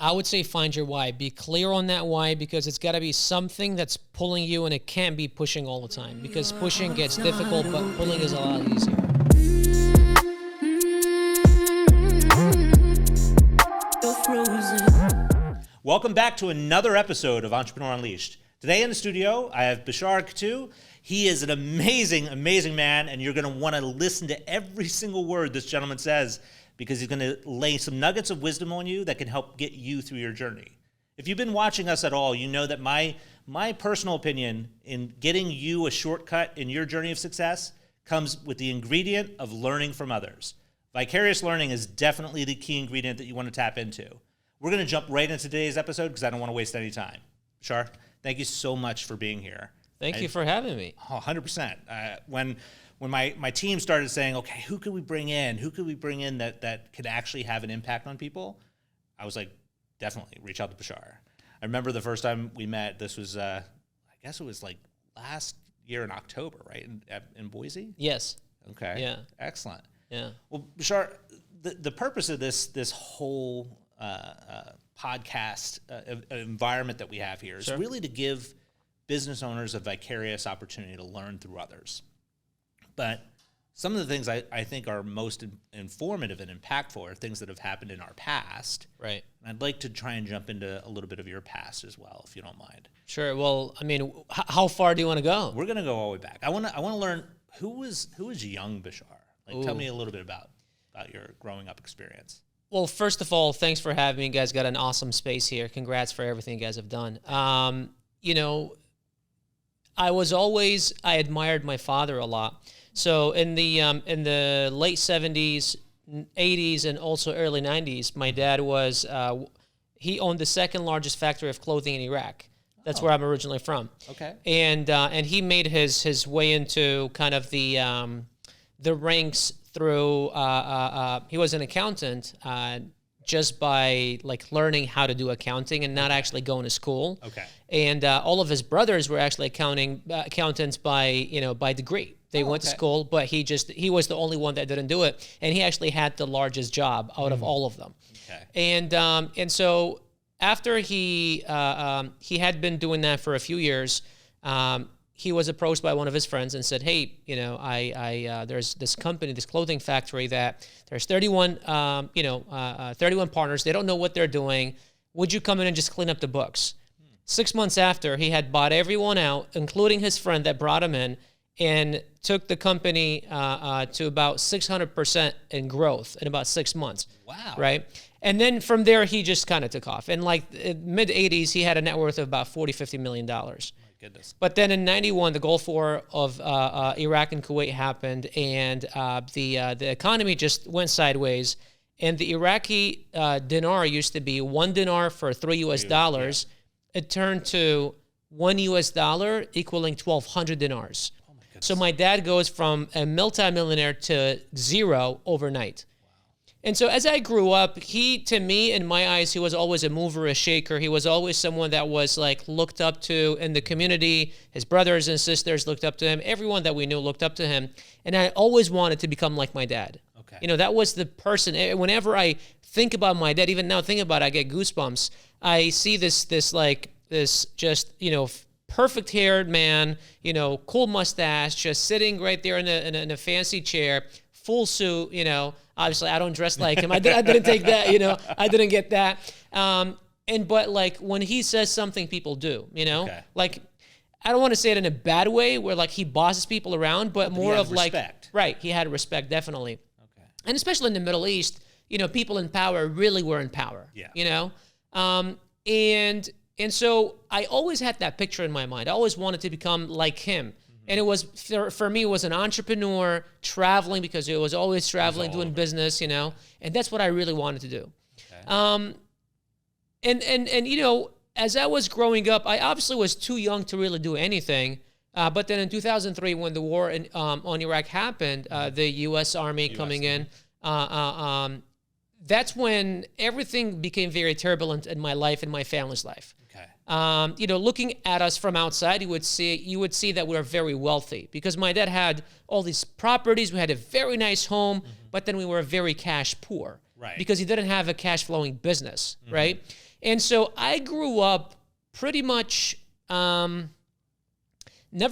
I would say find your why. Be clear on that why, because it's got to be something that's pulling you, and it can't be pushing all the time, because pushing gets difficult, but pulling is a lot easier. Welcome back to another episode of Entrepreneur Unleashed. Today in the studio, I have Bashar, Katou. He is an amazing, amazing man, and you're going to want to listen to every single word this gentleman says, because he's going to lay some nuggets of wisdom on you that can help get you through your journey. If you've been watching us at all, you know that my personal opinion in getting you a shortcut in your journey of success comes with the ingredient of learning from others. Vicarious learning is definitely the key ingredient that you want to tap into. We're going to jump right into today's episode because I don't want to waste any time. Bashar, thank you so much for being here. Thank you for having me. 100%. When my team started saying, okay, who could we bring in? Who could we bring in that could actually have an impact on people? I was like, definitely reach out to Bashar. I remember the first time we met, this was, I guess it was like last year in October, right? In Boise? Yes. Okay. Yeah. Excellent. Yeah. Well, Bashar, the purpose of this whole podcast environment that we have here is really to give business owners a vicarious opportunity to learn through others. But some of the things I think are most informative and impactful are things that have happened in our past. Right. And I'd like to try and jump into a little bit of your past as well, if you don't mind. Sure. Well, I mean, how far do you want to go? We're going to go all the way back. I want to learn who was young Bashar. Like, tell me a little bit about your growing up experience. Well, first of all, thanks for having me. You guys got an awesome space here. Congrats for everything you guys have done. You know, I admired my father a lot. So in the late 70s, 80s, and also early 90s, my dad was, he owned the second largest factory of clothing in Iraq. That's where I'm originally from. Okay. And he made his way into kind of the ranks through, he was an accountant just by like learning how to do accounting and not actually going to school. Okay. And all of his brothers were actually accountants by degree. They went to school, but he was the only one that didn't do it. And he actually had the largest job out of all of them. Okay. And so after he had been doing that for a few years, he was approached by one of his friends and said, hey, you know, there's this company, this clothing factory that there's 31 partners. They don't know what they're doing. Would you come in and just clean up the books? 6 months after, he had bought everyone out, including his friend that brought him in, and took the company to about 600% in growth in about 6 months. Wow. Right? And then from there, he just kind of took off. And like mid-'80s, he had a net worth of about $40-50 million. Goodness. But then in 91, the Gulf War of Iraq and Kuwait happened, and the economy just went sideways. And the Iraqi dinar used to be $1 for $3 US. Yeah. It turned to $1 US equaling 1,200 dinars. Oh my goodness. So my dad goes from a multimillionaire to zero overnight. And so as I grew up, to me, in my eyes, he was always a mover, a shaker. He was always someone that was like looked up to in the community. His brothers and sisters looked up to him. Everyone that we knew looked up to him. And I always wanted to become like my dad. Okay. You know, that was the person. Whenever I think about my dad, even now thinking about it, I get goosebumps. I see this just, you know, perfect haired man, you know, cool mustache, just sitting right there in a fancy chair, full suit, you know. Obviously, I don't dress like him. I didn't take that, you know. I didn't get that. But like when he says something, people do, you know. Okay. Like, I don't want to say it in a bad way, where like he bosses people around, but more of like respect. Right. He had respect, definitely. Okay. And especially in the Middle East, you know, people in power really were in power. Yeah. You know, and so I always had that picture in my mind. I always wanted to become like him. And it was, for me, it was an entrepreneur traveling, because it was always traveling, doing business, you know, and that's what I really wanted to do. Okay. And you know, as I was growing up, I obviously was too young to really do anything. But then in 2003, when the war on Iraq happened, the U.S. Army coming in, that's when everything became very turbulent in my life and my family's life. You know, looking at us from outside, you would see that we were very wealthy, because my dad had all these properties. We had a very nice home, but then we were very cash poor, right? Because he didn't have a cash flowing business, right? And so I grew up pretty much never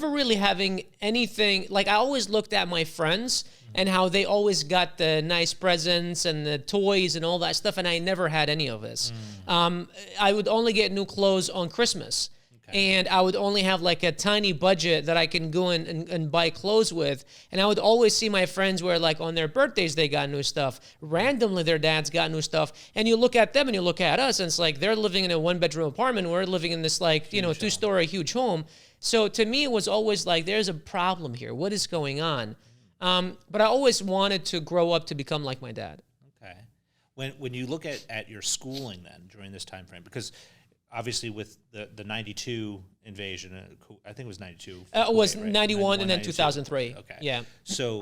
really having anything. Like, I always looked at my friends and how they always got the nice presents and the toys and all that stuff, and I never had any of this. I would only get new clothes on Christmas. And I would only have like a tiny budget that I can go in and buy clothes with. And I would always see my friends where, like, on their birthdays, they got new stuff. Randomly, their dads got new stuff. And you look at them and you look at us, and it's like they're living in a one-bedroom apartment. We're living in this, like, two-story huge home. So to me, it was always like, there's a problem here. What is going on? But I always wanted to grow up to become like my dad. Okay. When you look at your schooling then during this time frame, because obviously with the 92 invasion, I think it was 92. It was right? 91 and then 2003. Okay. Yeah. So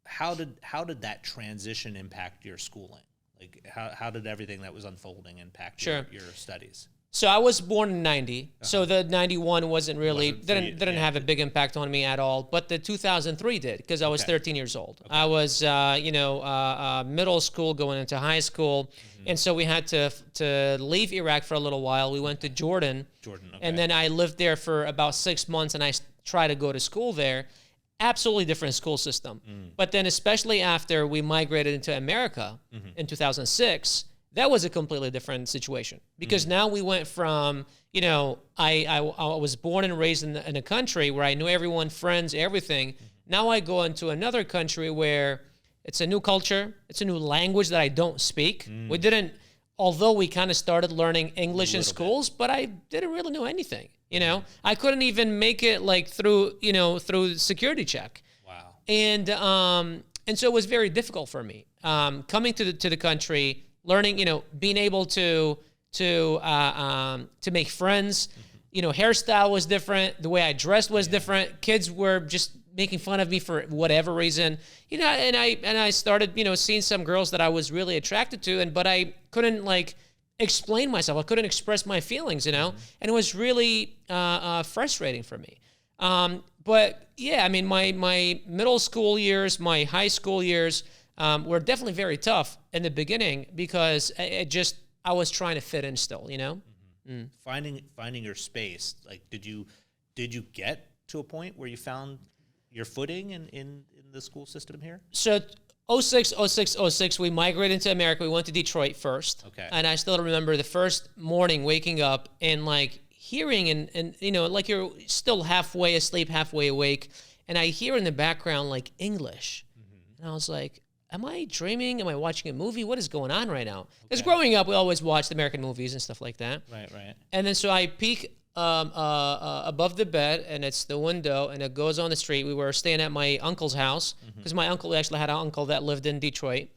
how did that transition impact your schooling? Like, how did everything that was unfolding impact your studies? So I was born in 90, so the 91 didn't have a big impact on me at all, but the 2003 did, because I was 13 years old. I was, middle school going into high school, and so we had to leave Iraq for a little while. We went to Jordan, and then I lived there for about 6 months, and I tried to go to school there. Absolutely different school system. But then, especially after we migrated into America in 2006, that was a completely different situation, because now we went from, I was born and raised in a country where I knew everyone, friends, everything. Now I go into another country where it's a new culture. It's a new language that I don't speak. Although we kind of started learning English in schools, but I didn't really know anything. I couldn't even make it like through security check. Wow. And so it was very difficult for me coming to the country, learning, being able to make friends. Hairstyle was different. The way I dressed was different. Kids were just making fun of me for whatever reason. And I started, seeing some girls that I was really attracted to, but I couldn't explain myself. I couldn't express my feelings, and it was really frustrating for me. But yeah, I mean, my middle school years, my high school years, were definitely very tough in the beginning, because I was trying to fit in still, Finding your space. Like, did you get to a point where you found your footing in the school system here? So 06, we migrated into America. We went to Detroit first. Okay. And I still remember the first morning waking up and hearing and you're still halfway asleep, halfway awake, and I hear in the background English. And I was like, am I dreaming? Am I watching a movie? What is going on right now? Because growing up, we always watched American movies and stuff like that. Right. And then so I peek above the bed, and it's the window, and it goes on the street. We were staying at my uncle's house, because my uncle actually had an uncle that lived in Detroit.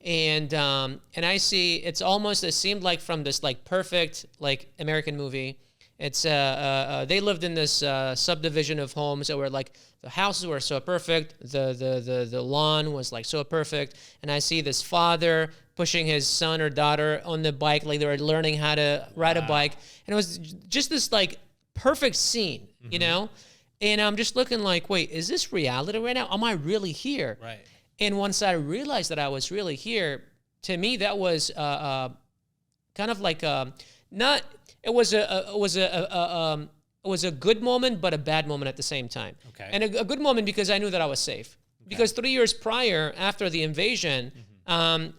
And I see, it seemed like from this perfect American movie. It's they lived in this subdivision of homes that were the houses were so perfect, the lawn was so perfect, and I see this father pushing his son or daughter on the bike, they were learning how to ride a bike, and it was just this perfect scene, and I'm just looking wait, is this reality right now? Am I really here? Right. And once I realized that I was really here, to me that was kind of not. It was a good moment, but a bad moment at the same time. Okay. And a good moment because I knew that I was safe. Okay. Because 3 years prior, after the invasion,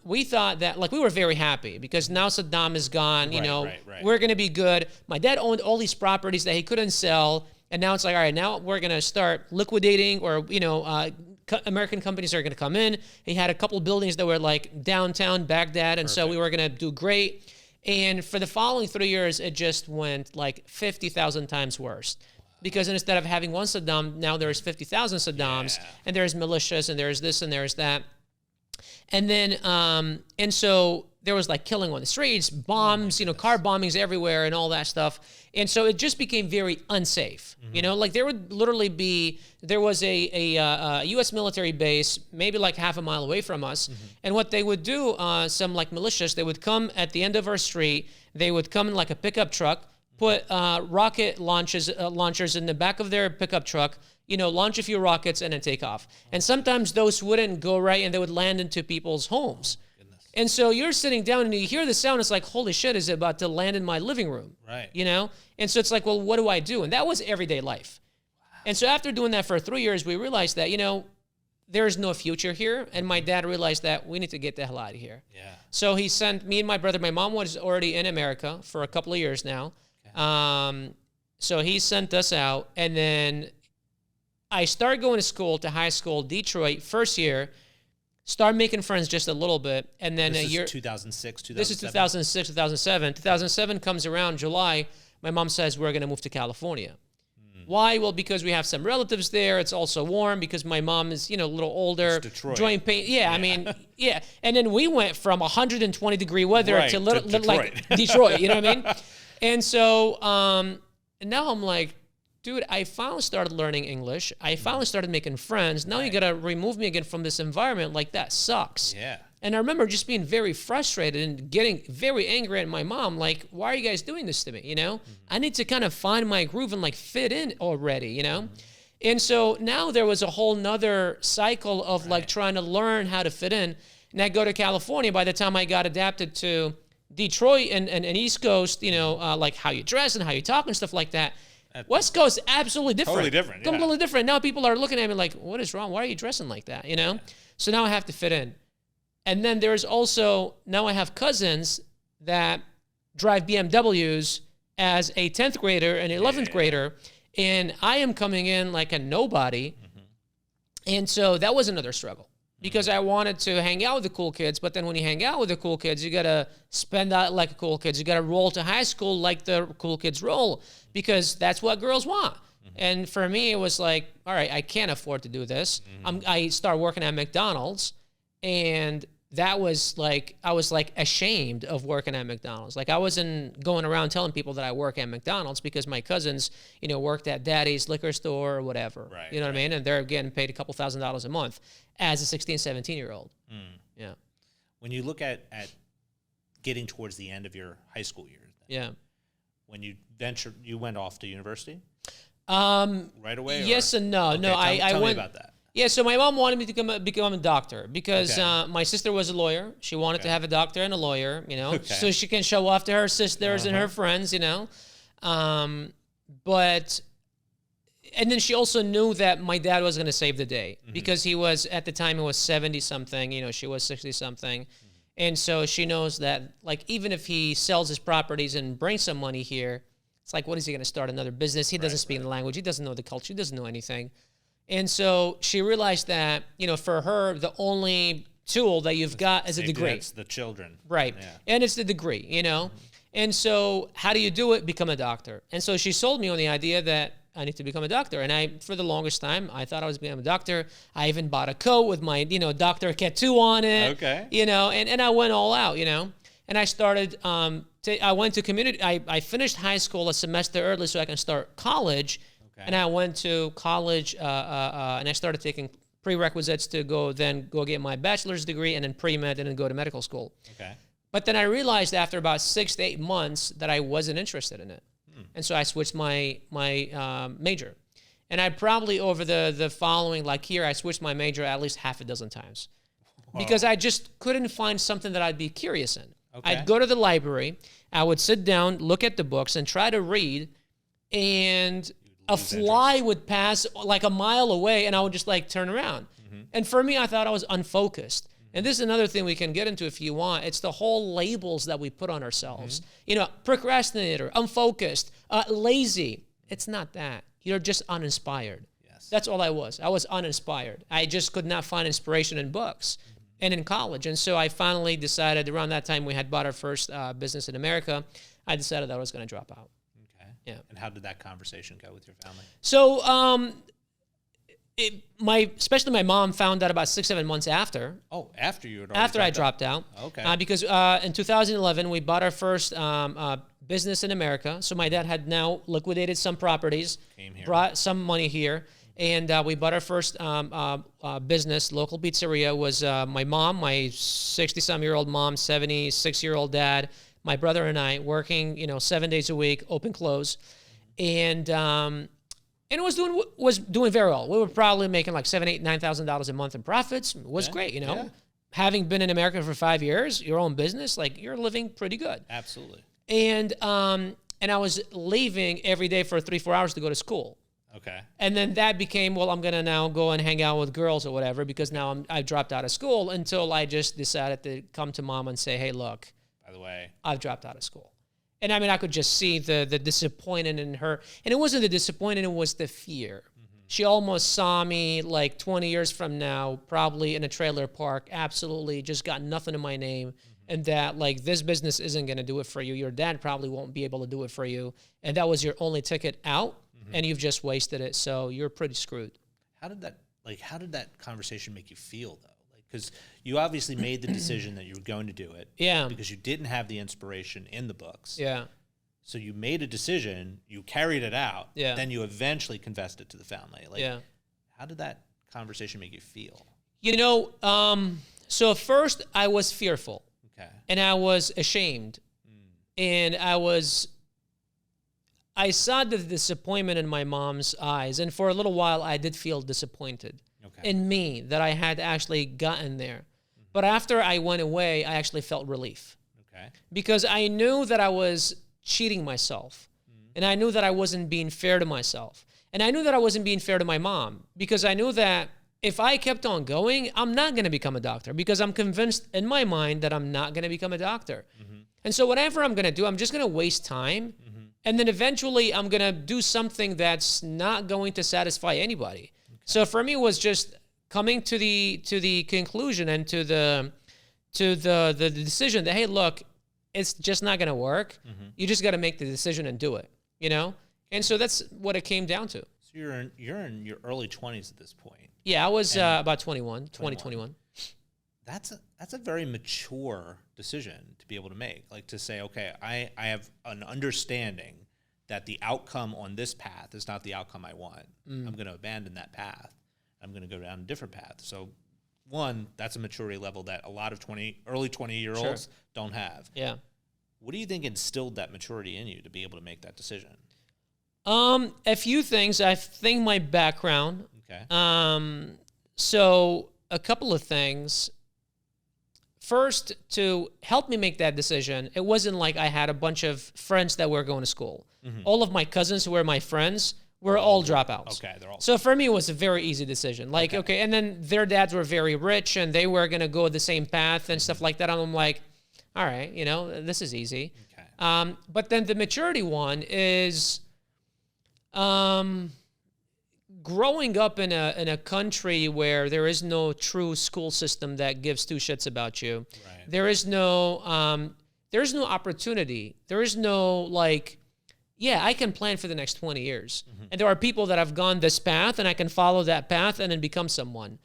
we thought that we were very happy because now Saddam is gone. We're going to be good. My dad owned all these properties that he couldn't sell, and now it's all right. Now we're going to start liquidating, or American companies are going to come in. He had a couple of buildings that were downtown Baghdad, and so we were going to do great. And for the following 3 years, it just went 50,000 times worse. Because instead of having one Saddam, now there's 50,000 Saddams, and there's militias, and there's this, and there's that. And then, and so there was killing on the streets, bombs, car bombings everywhere, and all that stuff. And so it just became very unsafe. There would literally there was a U.S. military base, maybe half a mile away from us. And what they would do, some militias, they would come at the end of our street. They would come in a pickup truck, put rocket launchers in the back of their pickup truck, launch a few rockets and then take off. And sometimes those wouldn't go right, and they would land into people's homes. And so you're sitting down and you hear the sound. It's like, holy shit, is it about to land in my living room? Right. You know? And so it's like, well, what do I do? And that was everyday life. Wow. And so after doing that for 3 years, we realized that, you know, there is no future here. And my dad realized that we need to get the hell out of here. Yeah. So he sent me and my brother. My mom was already in America for a couple of years now. Okay. So he sent us out. And then I started going to school, to high school, Detroit, first year. Started making friends just a little bit, and then this a year. Is 2006, 2007? This is 2006, 2007. 2007 comes around, July. My mom says we're going to move to California. Why? Well, because we have some relatives there. It's also warm because my mom is, you know, a little older. It's Detroit. Joint pain. Yeah, I mean, yeah. And then we went from 120-degree weather to like Detroit. You know what I mean? And so and now I'm like, dude, I finally started learning English. I finally started making friends. Now you got to remove me again from this environment. Like, that sucks. Yeah. And I remember just being very frustrated and getting very angry at my mom. Like, why are you guys doing this to me? You know, I need to kind of find my groove and like fit in already, you know? And so now there was a whole nother cycle of like trying to learn how to fit in. And I go to California. By the time I got adapted to Detroit and East Coast, you know, like how you dress and how you talk and stuff like that. West Coast, absolutely different. Totally different. Completely different. Now people are looking at me like, what is wrong? Why are you dressing like that? You know? So now I have to fit in. And then there's also, now I have cousins that drive BMWs as a 10th grader and 11th grader. And I am coming in like a nobody. And so that was another struggle. Because I wanted to hang out with the cool kids, but then when you hang out with the cool kids, you got to spend out like the cool kids. You got to roll to high school like the cool kids roll, because that's what girls want. And for me, it was like, all right, I can't afford to do this. I started working at McDonald's, and that was like, I was like ashamed of working at McDonald's. Like, I wasn't going around telling people that I work at McDonald's because my cousins, you know, worked at Daddy's liquor store or whatever. You know what I mean? And they're getting paid a couple $1,000s a month as a 16, 17-year-old. Yeah. When you look at getting towards the end of your high school years, when you went off to university? Right away? Yes and no. Okay, no, I tell went. Me about that. Yeah, so my mom wanted me to become a doctor because my sister was a lawyer. She wanted to have a doctor and a lawyer, you know, so she can show off to her sisters and her friends, you know. And then she also knew that my dad was going to save the day because he was, at the time, he was 70-something, you know, she was 60-something. And so she knows that, like, even if he sells his properties and brings some money here, it's like, what is he going to start another business? He doesn't speak the language. He doesn't know the culture. He doesn't know anything. And so she realized that, you know, for her, the only tool that you've got is a degree. It's the children. Right. Yeah. And it's the degree, you know. And so how do you do it? Become a doctor. And so she sold me on the idea that I need to become a doctor. And I, for the longest time, I thought I was becoming a doctor. I even bought a coat with my, you know, Dr. Katou on it. Okay. You know, and I went all out, you know. And I started, I went to community, I finished high school a semester early so I can start college. Okay. And I went to college and I started taking prerequisites to go get my bachelor's degree and then pre-med and then go to medical school. Okay. But then I realized after about 6 to 8 months that I wasn't interested in it. And so I switched my major. And I probably over the following, like here, I switched my major at least half a dozen times. Wow. Because I just couldn't find something that I'd be curious in. Okay. I'd go to the library, I would sit down, look at the books, and try to read, and a fly would pass like a mile away, and I would just like turn around. And for me, I thought I was unfocused. And this is another thing we can get into if you want. It's the whole labels that we put on ourselves. You know, procrastinator, unfocused, lazy. It's not that. You're just uninspired. Yes. That's all I was. I was uninspired. I just could not find inspiration in books and in college. And so I finally decided, around that time we had bought our first business in America, I decided that I was going to drop out. Okay. Yeah. And how did that conversation go with your family? So especially my mom found out about 6-7 months after. Oh, after you had already After I dropped out. Okay. Because in 2011 we bought our first business in America. So my dad had now liquidated some properties, brought some money here, and we bought our first business. Local pizzeria was my mom, my 60-some-year-old mom, 76-year-old dad, my brother and I working, 7 days a week, open close, and it was doing very well. We were probably making like $7,000, $8,000, $9,000 a month in profits. It was great, Yeah. having been in America for 5 years, your own business, like you're living pretty good. Absolutely. And I was leaving every day for 3-4 hours to go to school. Okay. And then that became, well, I'm going to now go and hang out with girls or whatever, because now I've dropped out of school, until I just decided to come to mom and say, hey, look, By the way, I've dropped out of school. And I mean, I could just see the disappointment in her. And it wasn't the disappointment, it was the fear. She almost saw me like 20 years from now, probably in a trailer park, absolutely just got nothing in my name. And that like, this business isn't going to do it for you. Your dad probably won't be able to do it for you. And that was your only ticket out. And you've just wasted it, so you're pretty screwed. How did that conversation make you feel, though? Like, because you obviously made the decision that you were going to do it. Yeah. Because you didn't have the inspiration in the books. Yeah. So you made a decision, you carried it out. Yeah. Then you eventually confessed it to the family. Like, Yeah. How did that conversation make you feel? You know, so first I was fearful. Okay. And I was ashamed. And I saw the disappointment in my mom's eyes, and for a little while, I did feel disappointed in me that I had actually gotten there. But after I went away, I actually felt relief. Okay. Because I knew that I was cheating myself, and I knew that I wasn't being fair to myself, and I knew that I wasn't being fair to my mom, because I knew that if I kept on going, I'm not going to become a doctor, because I'm convinced in my mind that I'm not going to become a doctor. And so whatever I'm going to do, I'm just going to waste time. And then eventually I'm going to do something that's not going to satisfy anybody. Okay. So for me, it was just coming to the conclusion and to the decision that, hey, look, it's just not going to work. You just got to make the decision and do it, you know? And so that's what it came down to. So you're in your early 20s at this point. Yeah, I was about 21. That's a very mature decision to be able to make. Like to say, okay, I have an understanding that the outcome on this path is not the outcome I want. I'm going to abandon that path. I'm going to go down a different path. So one, that's a maturity level that a lot of early 20-year-olds don't have. Yeah. What do you think instilled that maturity in you to be able to make that decision? A few things. I think my background. Okay. So a couple of things. First, to help me make that decision, it wasn't like I had a bunch of friends that were going to school. All of my cousins who were my friends were all dropouts. Okay, they're all. So for me, it was a very easy decision. Like, okay, and then their dads were very rich, and they were going to go the same path and stuff like that. And I'm like, all right, you know, this is easy. Okay. But then the maturity one is growing up in a country where there is no true school system that gives two shits about you. Right. There is no opportunity. There is no like, yeah, I can plan for the next 20 years. And there are people that have gone this path, and I can follow that path and then become someone.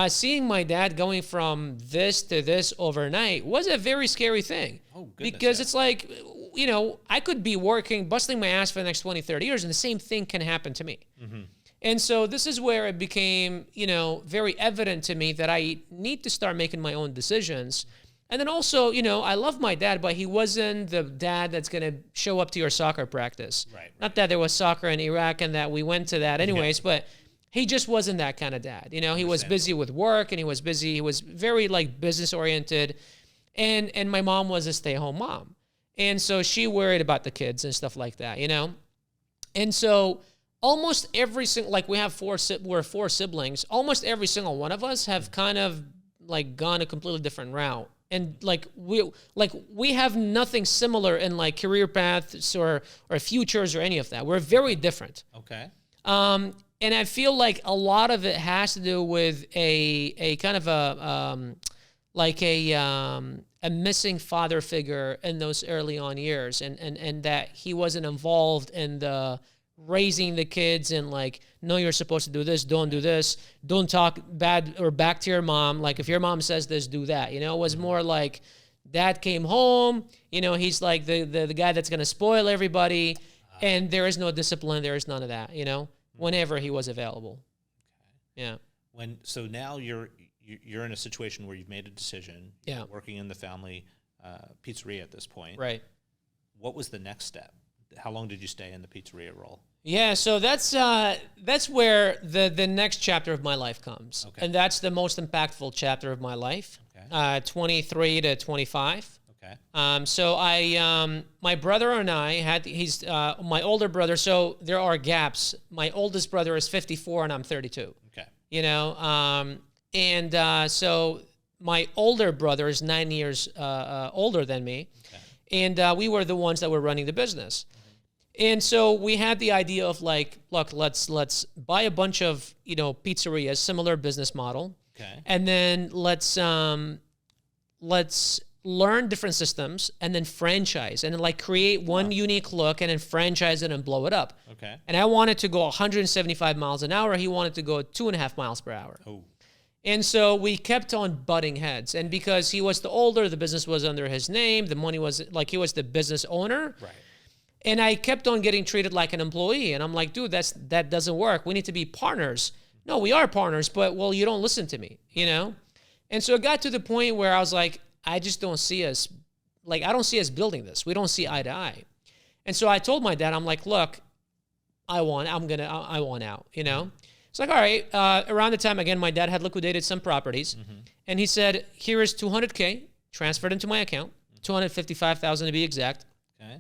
Seeing my dad going from this to this overnight was a very scary thing. Oh, goodness, because it's like, you know, I could be working, busting my ass for the next 20, 30 years, and the same thing can happen to me. And so this is where it became, you know, very evident to me that I need to start making my own decisions. And then also, you know, I love my dad, but he wasn't the dad that's going to show up to your soccer practice. Right. Not that there was soccer in Iraq and that we went to that anyways, but he just wasn't that kind of dad. You know, he was busy with work, and he was very like business oriented. And my mom was a stay-at-home mom. And so she worried about the kids and stuff like that, you know? And so almost every single, like we're four siblings, almost every single one of us have kind of like gone a completely different route. And like we have nothing similar in like career paths or futures or any of that. We're very different. Okay. And I feel like a lot of it has to do with a kind of a missing father figure in those early on years, and that he wasn't involved in the raising the kids and like, no, you're supposed to do this, don't do this, don't talk bad or back to your mom. Like if your mom says this, do that. You know, it was more like dad came home, you know, he's like the guy that's going to spoil everybody, and there is no discipline, there is none of that, you know, whenever he was available. Okay. Yeah. So now you're in a situation where you've made a decision. Yeah. You're working in the family pizzeria at this point. Right. What was the next step? How long did you stay in the pizzeria role? Yeah, so that's where the next chapter of my life comes, Okay. and that's the most impactful chapter of my life, Okay. 23 to 25. Okay. So my brother and I he's my older brother. So there are gaps. My oldest brother is 54 and I'm 32. Okay. You know, so my older brother is 9 years older than me, and we were the ones that were running the business. And so we had the idea of like, look, let's buy a bunch of pizzerias, similar business model, Okay. and then let's learn different systems and then franchise and then like create one unique look and then franchise it and blow it up. Okay. And I wanted to go 175 miles an hour. He wanted to go 2.5 miles per hour. Oh. And so we kept on butting heads. And because he was the older, the business was under his name. The money was like he was the business owner. Right. And I kept on getting treated like an employee. And I'm like, dude, that doesn't work. We need to be partners. No, we are partners, but well, you don't listen to me, And so it got to the point where I was like, I just don't see us, like, I don't see us building this. We don't see eye to eye. And so I told my dad, I'm like, look, I want out, It's like, all right. Around the time, again, my dad had liquidated some properties. And he said, here is $200K transferred into my account, $255,000 to be exact. Okay.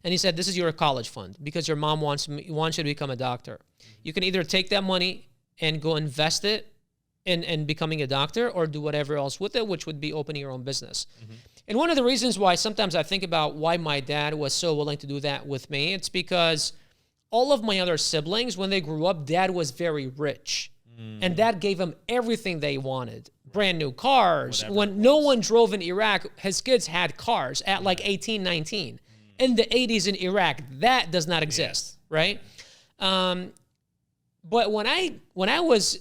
And he said, this is your college fund because your mom wants you to become a doctor. You can either take that money and go invest it in becoming a doctor or do whatever else with it, which would be opening your own business. And one of the reasons why sometimes I think about why my dad was so willing to do that with me, it's because all of my other siblings, when they grew up, dad was very rich. And dad gave them everything they wanted. Brand new cars. When no one drove in Iraq, his kids had cars at like 18, 19. In the 80s in Iraq, that does not exist, right? But when I was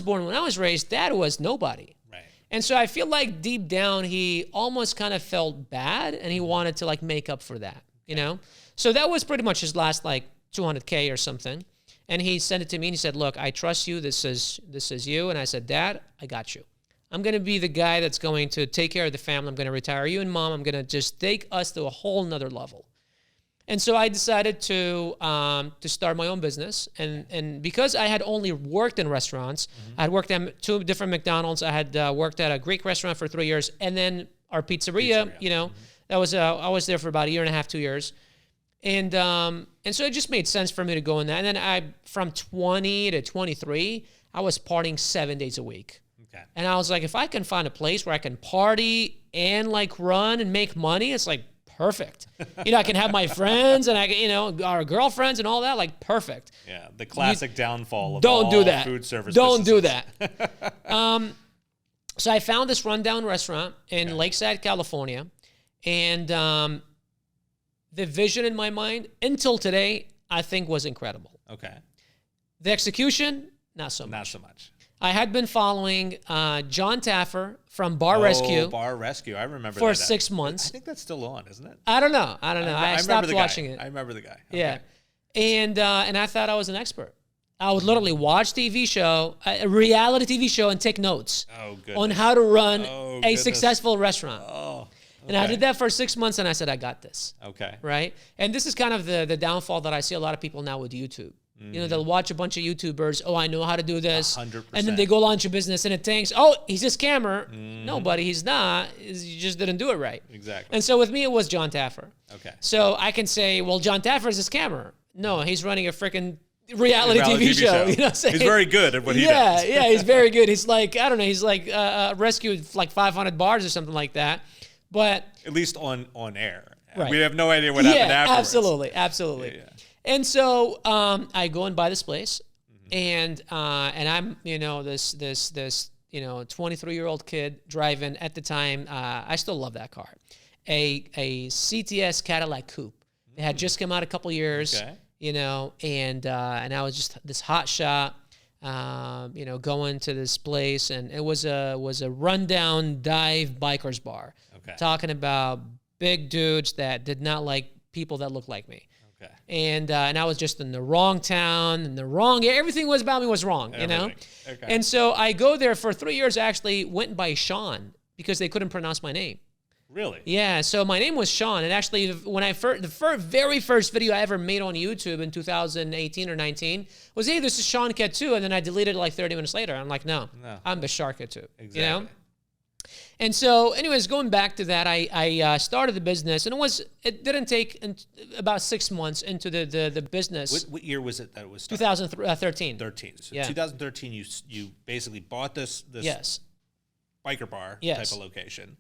born, when I was raised, dad was nobody. Right. And so I feel like deep down, he almost kind of felt bad and he wanted to like make up for that, So that was pretty much his last like 200K or something. And he sent it to me and he said, look, I trust you. This is you. And I said, Dad, I got you. I'm going to be the guy that's going to take care of the family. I'm going to retire you and mom. I'm going to just take us to a whole nother level. And so I decided to start my own business. And because I had only worked in restaurants, I had worked at 2 different McDonald's. I had worked at a Greek restaurant for 3 years. And then our pizzeria. That was I was there for about 1.5 years, 2 years. And so it just made sense for me to go in that. And then from 20 to 23, I was partying 7 days a week. Okay. And I was like, if I can find a place where I can party and like run and make money, it's like perfect. I can have my friends and I can, our girlfriends and all that, like perfect. Yeah, the classic downfall of don't all do that. food service Don't do businesses. that. So I found this rundown restaurant in Lakeside, California. And the vision in my mind until today, I think was incredible. Okay. The execution, not so much. Not so much. I had been following John Taffer from Bar Rescue. Bar Rescue. I remember for that. 6 months. I think that's still on, isn't it? I don't know. I stopped watching it. I remember the guy. Yeah. And I thought I was an expert. I would literally watch TV show, a reality TV show, and take notes on how to run a successful restaurant. Oh. And I did that for 6 months, and I said, I got this. Okay. Right? And this is kind of the downfall that I see a lot of people now with YouTube. They'll watch a bunch of YouTubers. Oh, I know how to do this. 100%. And then they go launch a business, and it tanks. Oh, he's a scammer. No, buddy, he's not. You just didn't do it right. Exactly. And so with me, it was John Taffer. Okay. So I can say, well, John Taffer is a scammer. No, he's running a freaking reality TV show. You know what I'm saying? He's very good at what he does. Yeah, he's very good. He's like, I don't know, he's like rescued like 500 bars or something like that. But at least on air. Right. We have no idea what happened afterwards. Absolutely. Yeah. And so I go and buy this place, and I'm this 23-year-old kid driving at the time. I still love that car, a CTS Cadillac Coupe. It had just come out a couple years, and I was just this hot shot, going to this place, and it was a rundown dive bikers bar, talking about big dudes that did not like people that looked like me. Okay. And I was just in the wrong town, in the wrong, everything was about me was wrong, Okay. And so I go there for 3 years, actually went by Sean because they couldn't pronounce my name. Really? Yeah. So my name was Sean, and actually, when the very first video I ever made on YouTube in 2018 or 19 was, "Hey, this is Sean Katou," and then I deleted it like 30 minutes later. I'm like, no. I'm Bashar Katou. Exactly. You know. And so, anyways, going back to that, I started the business, and it didn't take about 6 months into the business. What year was it that it was started? 2013. 13. So Yeah. 2013, you basically bought this Yes. biker bar Yes. type of location.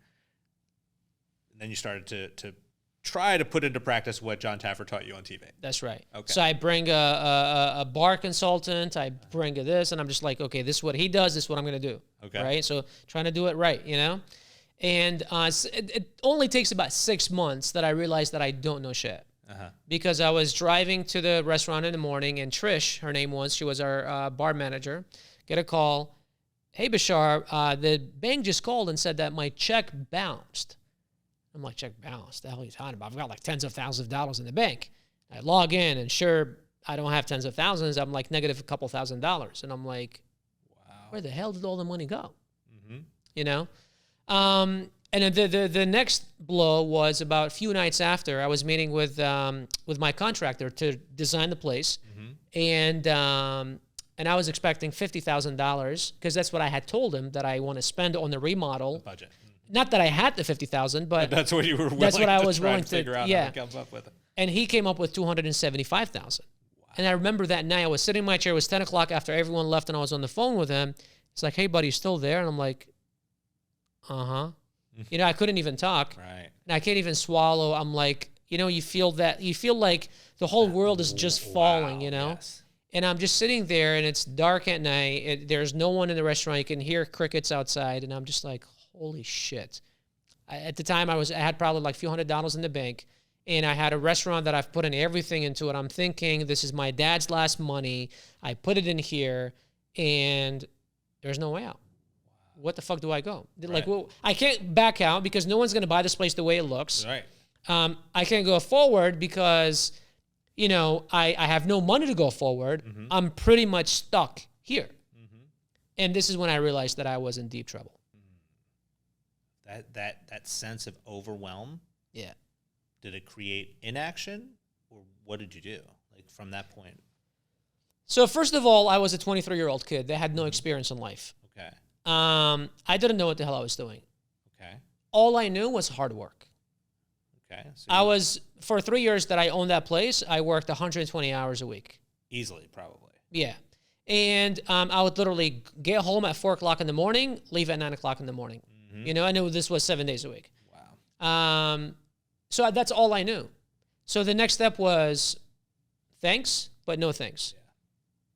And then you started to try to put into practice what John Taffer taught you on TV. That's right. Okay. So I bring a bar consultant, I bring this, and I'm just like, okay, this is what he does, this is what I'm going to do. Okay. Right? So trying to do it right, you know? And it only takes about 6 months that I realized that I don't know shit. Because I was driving to the restaurant in the morning, and Trish, her name was, she was our bar manager, get a call, "Hey, Bashar, the bank just called and said that my check bounced." I'm like, "Check bounced? The hell are you talking about? I've got like tens of thousands of dollars in the bank." I log in, and sure, I don't have tens of thousands. I'm like negative a couple $1,000s. And I'm like, wow, where the hell did all the money go? You know? And then the next blow was about a few nights after. I was meeting with my contractor to design the place. And I was expecting $50,000 because that's what I had told him that I want to spend on the remodel. Budget. Not that I had the 50,000, but That's what you were willing that's what I to was try willing and figure out yeah. how he comes up with it. And he came up with 275,000. Wow. And I remember that night I was sitting in my chair. It was 10 o'clock after everyone left, and I was on the phone with him. It's like, "Hey, buddy, you still there?" And I'm like, "Uh-huh." You know, I couldn't even talk. Right. And I can't even swallow. I'm like, you know, you feel like the whole world is just falling, you know? Yes. And I'm just sitting there, and it's dark at night. There's no one in the restaurant. You can hear crickets outside, and I'm just like, holy shit. At the time, I had probably like a few $100s in the bank, and I had a restaurant that I've put in everything into it. I'm thinking, this is my dad's last money. I put it in here, and there's no way out. What the fuck do I go? Right. Like, well, I can't back out because no one's going to buy this place the way it looks. Right. I can't go forward because, you know, I have no money to go forward. I'm pretty much stuck here. And this is when I realized that I was in deep trouble. That sense of overwhelm, Yeah. did it create inaction, or what did you do, like, from that point? So first of all, I was a 23-year-old kid that had no experience in life. Okay. I didn't know what the hell I was doing. Okay. All I knew was hard work. Okay. So I was, for 3 years that I owned that place, I worked 120 hours a week. easily, probably. Yeah. And I would literally get home at 4 o'clock in the morning, leave at 9 o'clock in the morning. You know, I knew this was 7 days a week. Wow. So that's all I knew. So the next step was thanks, but no thanks. Yeah.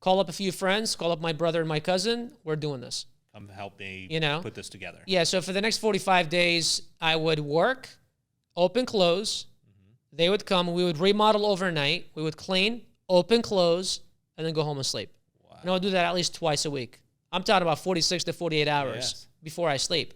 Call up a few friends, call up my brother and my cousin. We're doing this. Come help me put this together. Yeah, so for the next 45 days, I would work, open, close. They would come. We would remodel overnight. We would clean, open, close, and then go home and sleep. Wow. And I would do that at least twice a week. I'm talking about 46 to 48 hours before I sleep.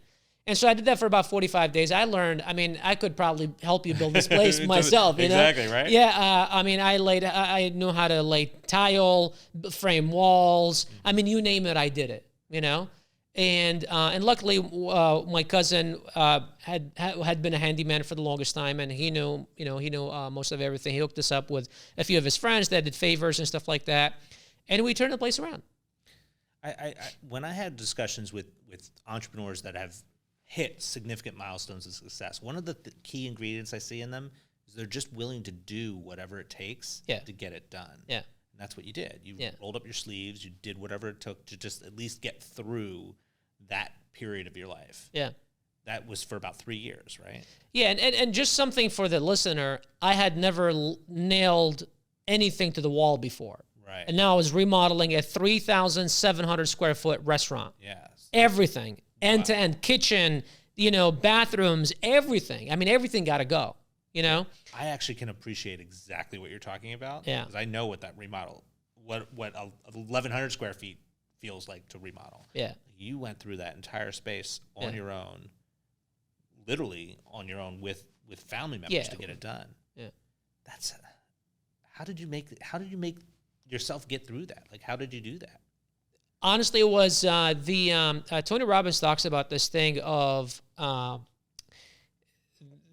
And so I did that for about 45 days. I learned, I mean, I could probably help you build this place myself, you know? Exactly, right? Yeah, I mean, I knew how to lay tile, frame walls. I mean, you name it, I did it, you know? And luckily, my cousin had been a handyman for the longest time, and he knew most of everything. He hooked us up with a few of his friends that did favors and stuff like that, and we turned the place around. When I had discussions with entrepreneurs that have hit significant milestones of success, one of the key ingredients I see in them is they're just willing to do whatever it takes to get it done. Yeah. And that's what you did. You rolled up your sleeves. You did whatever it took to just at least get through that period of your life. Yeah. That was for about 3 years, right? Yeah, and just something for the listener, I had never nailed anything to the wall before. Right. And now I was remodeling a 3,700 square foot restaurant. Yes. Everything, end to end, kitchen, bathrooms, everything. I mean, everything got to go, I actually can appreciate exactly what you're talking about. Yeah. Because I know what that remodel, what 1,100 square feet feels like to remodel. Yeah. You went through that entire space on your own, literally on your own with family members to get it done. Yeah. How did you make yourself get through that? Like, how did you do that? Honestly, it was Tony Robbins talks about this thing of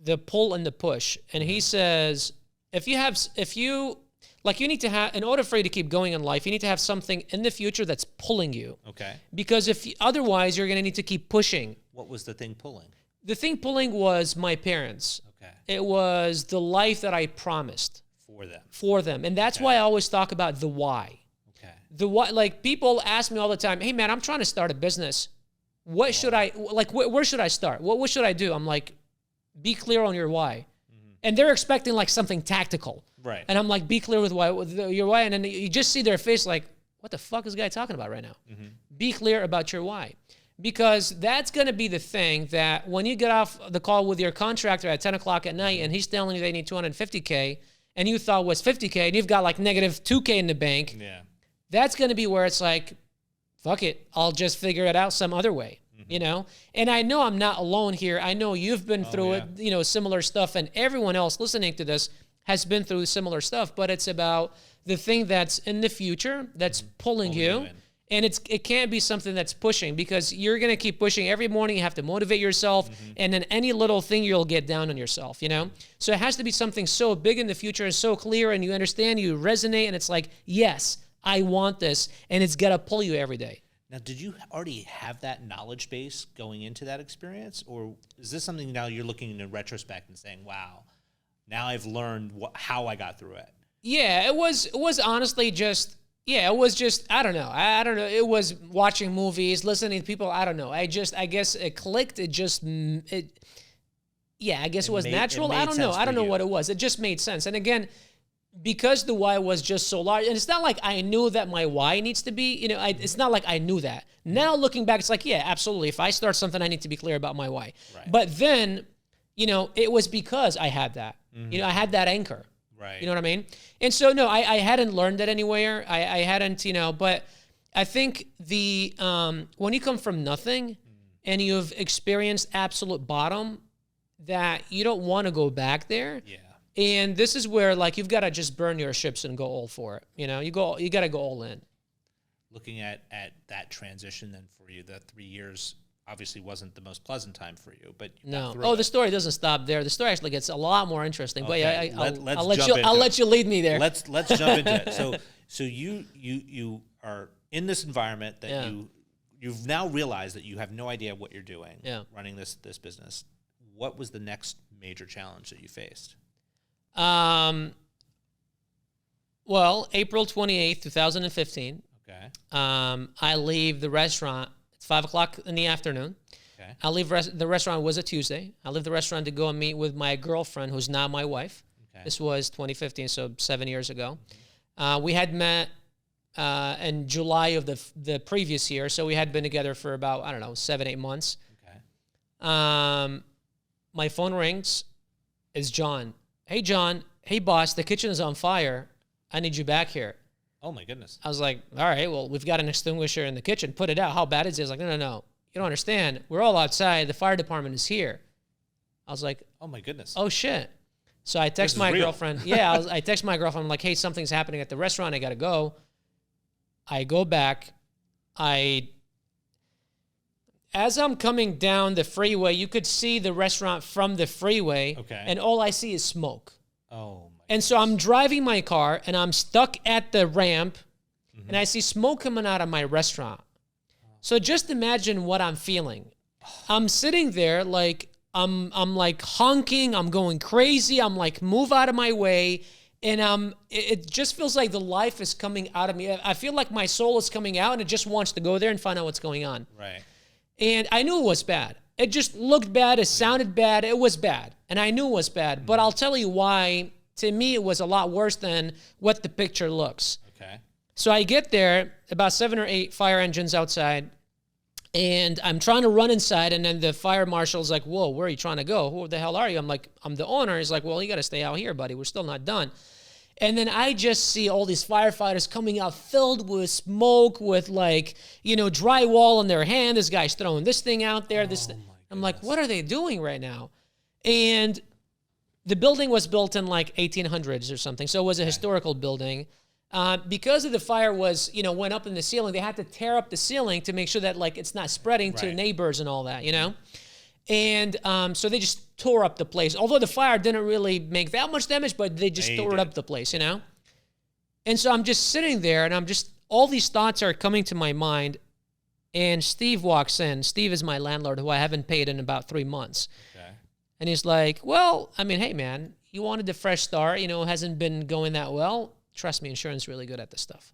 the pull and the push. And he says, you need to have, in order for you to keep going in life, you need to have something in the future that's pulling you. Okay. Because otherwise, you're going to need to keep pushing. What was the thing pulling? The thing pulling was my parents. Okay. It was the life that I promised. For them. And that's why I always talk about the why. Okay. The why, like people ask me all the time, hey man, I'm trying to start a business. What should I, where should I start? What should I do? I'm like, be clear on your why. And they're expecting like something tactical. Right. And I'm like, be clear with your why. And then you just see their face like, what the fuck is this guy talking about right now? Be clear about your why. Because that's going to be the thing that when you get off the call with your contractor at 10 o'clock at night and he's telling you they need 250K and you thought was 50K and you've got like negative 2K in the bank, that's going to be where it's like, fuck it, I'll just figure it out some other way. You know, and I know I'm not alone here. I know you've been through it, you know, similar stuff, and everyone else listening to this has been through similar stuff, but it's about the thing that's in the future that's pulling you. And it can't be something that's pushing, because you're going to keep pushing every morning. You have to motivate yourself. And then any little thing, you'll get down on yourself, you know? So it has to be something so big in the future and so clear, and you understand, you resonate, and it's like, yes, I want this. And it's got to pull you every day. Now, did you already have that knowledge base going into that experience? Or is this something now you're looking in retrospect and saying, wow, now I've learned how I got through it? Yeah, it was honestly just, it was just, I don't know. I don't know. It was watching movies, listening to people. I don't know. I guess it clicked. I guess it was natural. I don't know. I don't know what it was. It just made sense. And again, because the why was just so large, and it's not like I knew that my why needs to be, you know, it's not like I knew that. Now looking back, it's like, yeah, absolutely. If I start something, I need to be clear about my why. Right. But then, you know, it was because I had that. You know, I had that anchor. Right. You know what I mean? And so, no, I hadn't learned that anywhere. I hadn't, you know, but I think when you come from nothing and you've experienced absolute bottom, that you don't want to go back there. Yeah. And this is where, like, you've got to just burn your ships and go all for it. You know, you got to go all in. Looking at that transition then for you, the 3 years obviously wasn't the most pleasant time for you, but no. Oh, the story doesn't stop there. The story actually gets a lot more interesting. Okay. But I'll let you lead me there. Let's jump into it. So you are in this environment that you've now realized that you have no idea what you're doing. Running this business. What was the next major challenge that you faced? Well, April 28th, 2015. Okay. I leave the restaurant. It's 5 o'clock in the afternoon. Okay. I leave the restaurant. Was a Tuesday. I leave the restaurant to go and meet with my girlfriend, who's now my wife. Okay. This was 2015, so 7 years ago. We had met in July of the previous year, so we had been together for about, 7-8 months. Okay. My phone rings. It's John. Hey, John. Hey, boss. The kitchen is on fire. I need you back here. Oh, my goodness. I was like, all right, well, we've got an extinguisher in the kitchen. Put it out. How bad is it? He's like, no. You don't understand. We're all outside. The fire department is here. I was like, oh, my goodness. Oh, shit. So I text my girlfriend. Yeah, I text my girlfriend. I'm like, hey, something's happening at the restaurant. I got to go. I go back. As I'm coming down the freeway, you could see the restaurant from the freeway. Okay. And all I see is smoke. Oh, my And so I'm driving my car, and I'm stuck at the ramp, and I see smoke coming out of my restaurant. So just imagine what I'm feeling. I'm sitting there like, I'm like honking, I'm going crazy, I'm like, move out of my way, and it just feels like the life is coming out of me. I feel like my soul is coming out, and it just wants to go there and find out what's going on. Right. And I knew it was bad. It just looked bad, it sounded bad, it was bad. And I knew it was bad, but I'll tell you why. To me, it was a lot worse than what the picture looks. Okay. So I get there, about 7 or 8 fire engines outside, and I'm trying to run inside, and then the fire marshal's like, whoa, where are you trying to go? Who the hell are you? I'm like, I'm the owner. He's like, well, you got to stay out here, buddy. We're still not done. And then I just see all these firefighters coming out filled with smoke, with like, drywall in their hand. This guy's throwing this thing out there. I'm like, what are they doing right now? And the building was built in like 1800s or something, so it was a historical building. Because of the fire went up in the ceiling, they had to tear up the ceiling to make sure that like it's not spreading to neighbors and all that, And so they just tore up the place. Although the fire didn't really make that much damage, but they just tore up the place, you know? And so I'm just sitting there, and all these thoughts are coming to my mind, and Steve walks in. Steve is my landlord, who I haven't paid in about 3 months. Okay. And he's like, well, I mean, hey, man, you wanted a fresh start. You know, it hasn't been going that well. Trust me, insurance is really good at this stuff.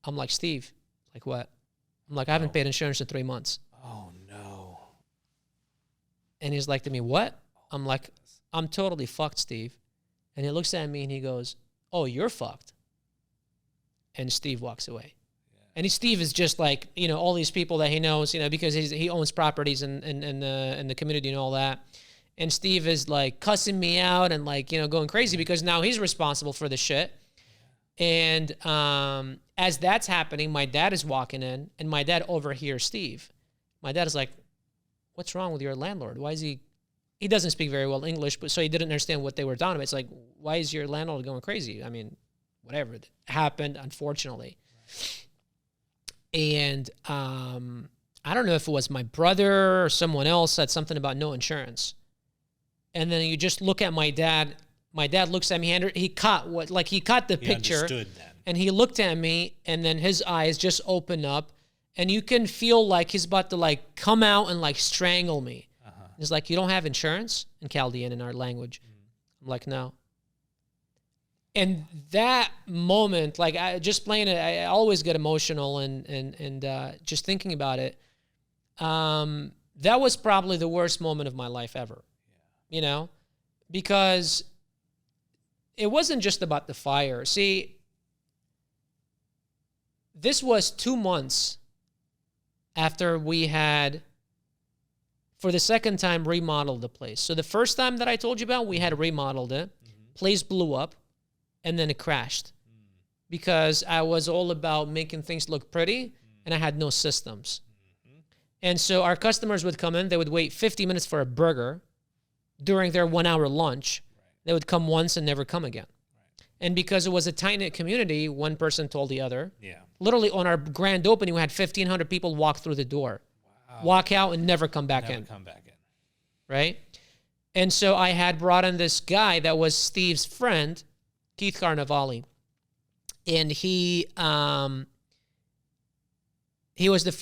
I'm like, Steve, like what? I'm like, I haven't paid insurance in 3 months. Oh, no. And he's like to me, what? I'm like, I'm totally fucked, Steve. And he looks at me and he goes, oh, you're fucked. And Steve walks away. Yeah. And Steve is just like, you know, all these people that he knows, you know, because he owns properties in the community and all that. And Steve is like cussing me out and like, you know, going crazy because now he's responsible for the shit. And as that's happening, my dad is walking in, and my dad overhears Steve. My dad is like, what's wrong with your landlord? Why is he doesn't speak very well English, but so he didn't understand what they were talking about. It's like, why is your landlord going crazy? I mean, whatever happened, unfortunately. And I don't know if it was my brother or someone else said something about no insurance. And then you just look at my dad. My dad looks at me, and he caught the picture. Understood then. And he looked at me, and then his eyes just opened up, and you can feel like he's about to like come out and like strangle me. Uh-huh. He's like, you don't have insurance? In Chaldean, in our language. I'm like, no. And that moment, like I just playing it, I always get emotional and just thinking about it. That was probably the worst moment of my life ever. Yeah. You know, because it wasn't just about the fire. See, this was 2 months after we had, for the second time, remodeled the place. So the first time that I told you about, we had remodeled it. Place blew up, and then it crashed because I was all about making things look pretty, and I had no systems. And so our customers would come in. They would wait 50 minutes for a burger during their 1 hour lunch. They would come once and never come again. Right. And because it was a tight-knit community, one person told the other. Yeah. Literally on our grand opening, we had 1,500 people walk through the door, walk out, and never come back in. Right? And so I had brought in this guy that was Steve's friend, Keith Carnavale. And he was the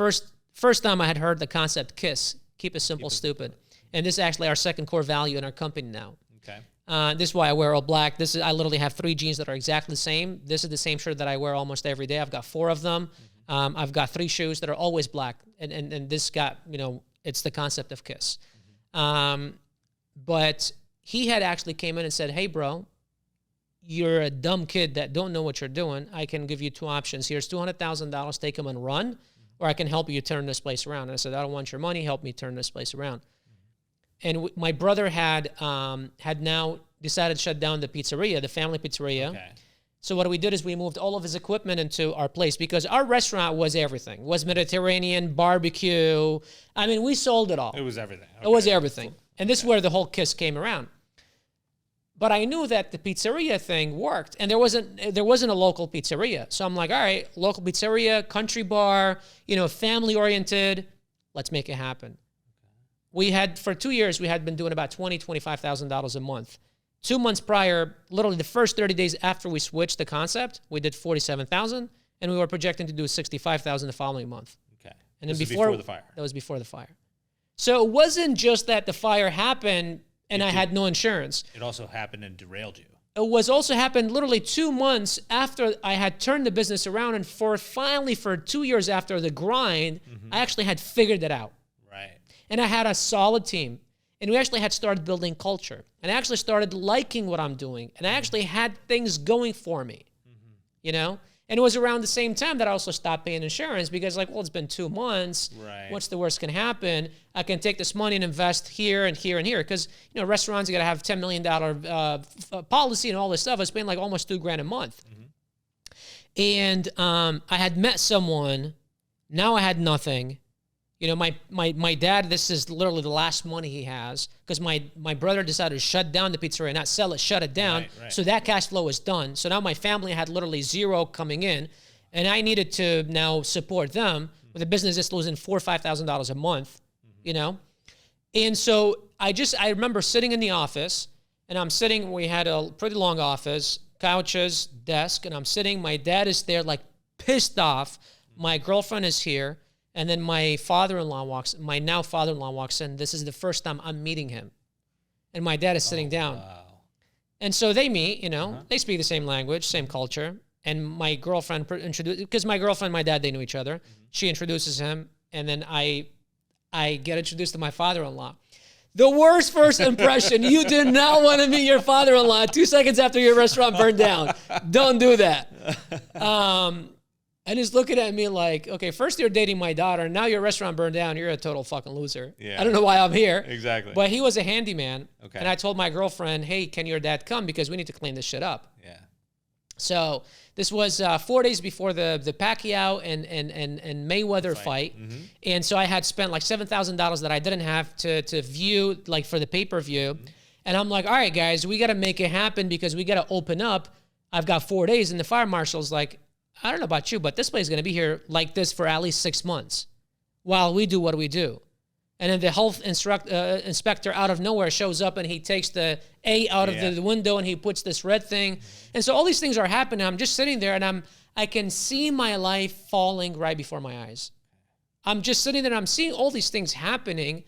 first time I had heard the concept KISS, keep it simple, stupid. And this is actually our second core value in our company now. Okay. This is why I wear all black. I literally have 3 jeans that are exactly the same. This is the same shirt that I wear almost every day. I've got 4 of them. I've got 3 shoes that are always black. And this got, you know, it's the concept of KISS. But he had actually came in and said, hey, bro, you're a dumb kid that don't know what you're doing. I can give you 2 options. Here's $200,000. Take them and run. Or I can help you turn this place around. And I said, I don't want your money. Help me turn this place around. And my brother had now decided to shut down the pizzeria, the family pizzeria. Okay. So what we did is we moved all of his equipment into our place because our restaurant was everything. It was Mediterranean, barbecue. I mean, we sold it all. It was everything. Okay. It was everything. And this is where the whole KISS came around. But I knew that the pizzeria thing worked, and there wasn't a local pizzeria. So I'm like, all right, local pizzeria, country bar, you know, family-oriented. Let's make it happen. We had, for 2 years, we had been doing about $25,000 a month. 2 months prior, literally the first 30 days after we switched the concept, we did $47,000, and we were projecting to do $65,000 the following month. Okay. And then before the fire. That was before the fire. So it wasn't just that the fire happened and I had no insurance. It also happened and derailed you. It was also happened literally 2 months after I had turned the business around, and finally for 2 years after the grind, I actually had figured it out. Right. And I had a solid team. And we actually had started building culture. And I actually started liking what I'm doing. And I actually had things going for me, you know? And it was around the same time that I also stopped paying insurance because, like, well, it's been 2 months. Right. What's the worst can happen? I can take this money and invest here and here and here. Because, you know, restaurants, you got to have $10 million policy and all this stuff. I was paying like almost $2,000 a month. And I had met someone. Now I had nothing. You know, my dad, this is literally the last money he has because my brother decided to shut down the pizzeria, not sell it, shut it down. Right. So that cash flow was done. So now my family had literally zero coming in, and I needed to now support them with a business that's losing $4,000 or $5,000 a month, you know? And so I remember sitting in the office, and we had a pretty long office, couches, desk, and I'm sitting, my dad is there like pissed off. My girlfriend is here, and then my now father-in-law walks in. This is the first time I'm meeting him. And my dad is sitting down. Wow. And so they meet, they speak the same language, same culture. And my girlfriend introduced, because my girlfriend and my dad, they knew each other. She introduces him, and then I get introduced to my father-in-law. The worst first impression. You do not want to meet your father-in-law 2 seconds after your restaurant burned down. Don't do that. And he's looking at me like, okay, first you're dating my daughter, and now your restaurant burned down. You're a total fucking loser. Yeah. I don't know why I'm here. Exactly. But he was a handyman. Okay. And I told my girlfriend, hey, can your dad come? Because we need to clean this shit up. Yeah. So this was 4 days before the Pacquiao and Mayweather fight. And so I had spent like $7,000 that I didn't have to view, like for the pay-per-view. And I'm like, all right, guys, we got to make it happen because we got to open up. I've got 4 days. And the fire marshal's like, I don't know about you, but this place is going to be here like this for at least 6 months while we do what we do. And then the health inspector out of nowhere shows up, and he takes the A out of the window, and he puts this red thing. And so all these things are happening. I'm just sitting there, and I can see my life falling right before my eyes. I'm just sitting there, and I'm seeing all these things happening.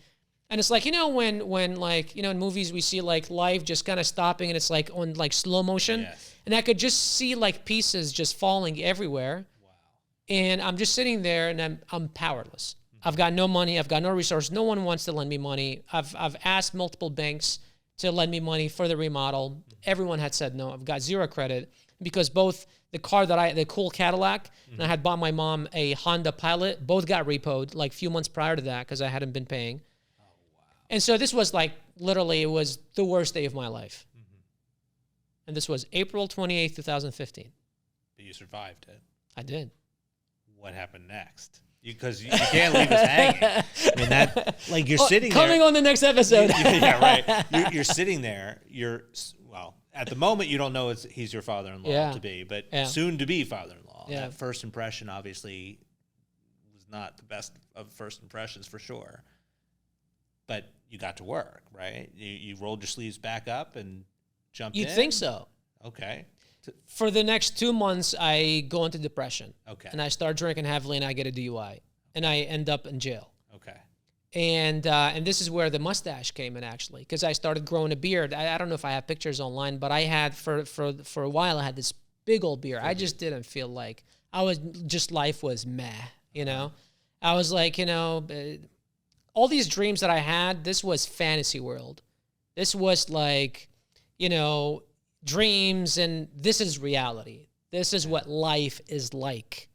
And it's like, when like, in movies we see like life just kind of stopping, and it's like on like slow motion. Yes. And I could just see like pieces just falling everywhere. Wow. And I'm just sitting there, and I'm powerless. I've got no money. I've got no resources. No one wants to lend me money. I've asked multiple banks to lend me money for the remodel. Everyone had said no. I've got zero credit because both the car the cool Cadillac, and I had bought my mom a Honda Pilot, both got repoed like a few months prior to that because I hadn't been paying. Oh, wow. And so this was like, literally, it was the worst day of my life. And this was April 28th, 2015. But you survived it. I did. What happened next? Because you can't leave us hanging. I mean, that, like, you're sitting there. Coming on the next episode. Yeah, right. You're sitting there. At the moment, you don't know he's your father-in-law to be, but soon to be father-in-law. Yeah. That first impression, obviously, was not the best of first impressions for sure. But you got to work, right? You rolled your sleeves back up and jumped in? You'd think so. Okay. For the next 2 months, I go into depression. Okay. And I start drinking heavily, and I get a DUI. And I end up in jail. Okay. And this is where the mustache came in, actually, because I started growing a beard. I don't know if I have pictures online, but I had, for a while, I had this big old beard. I just didn't feel like, life was meh, I was like, all these dreams that I had, this was fantasy world. This was like, dreams, and this is reality. This is what life is like.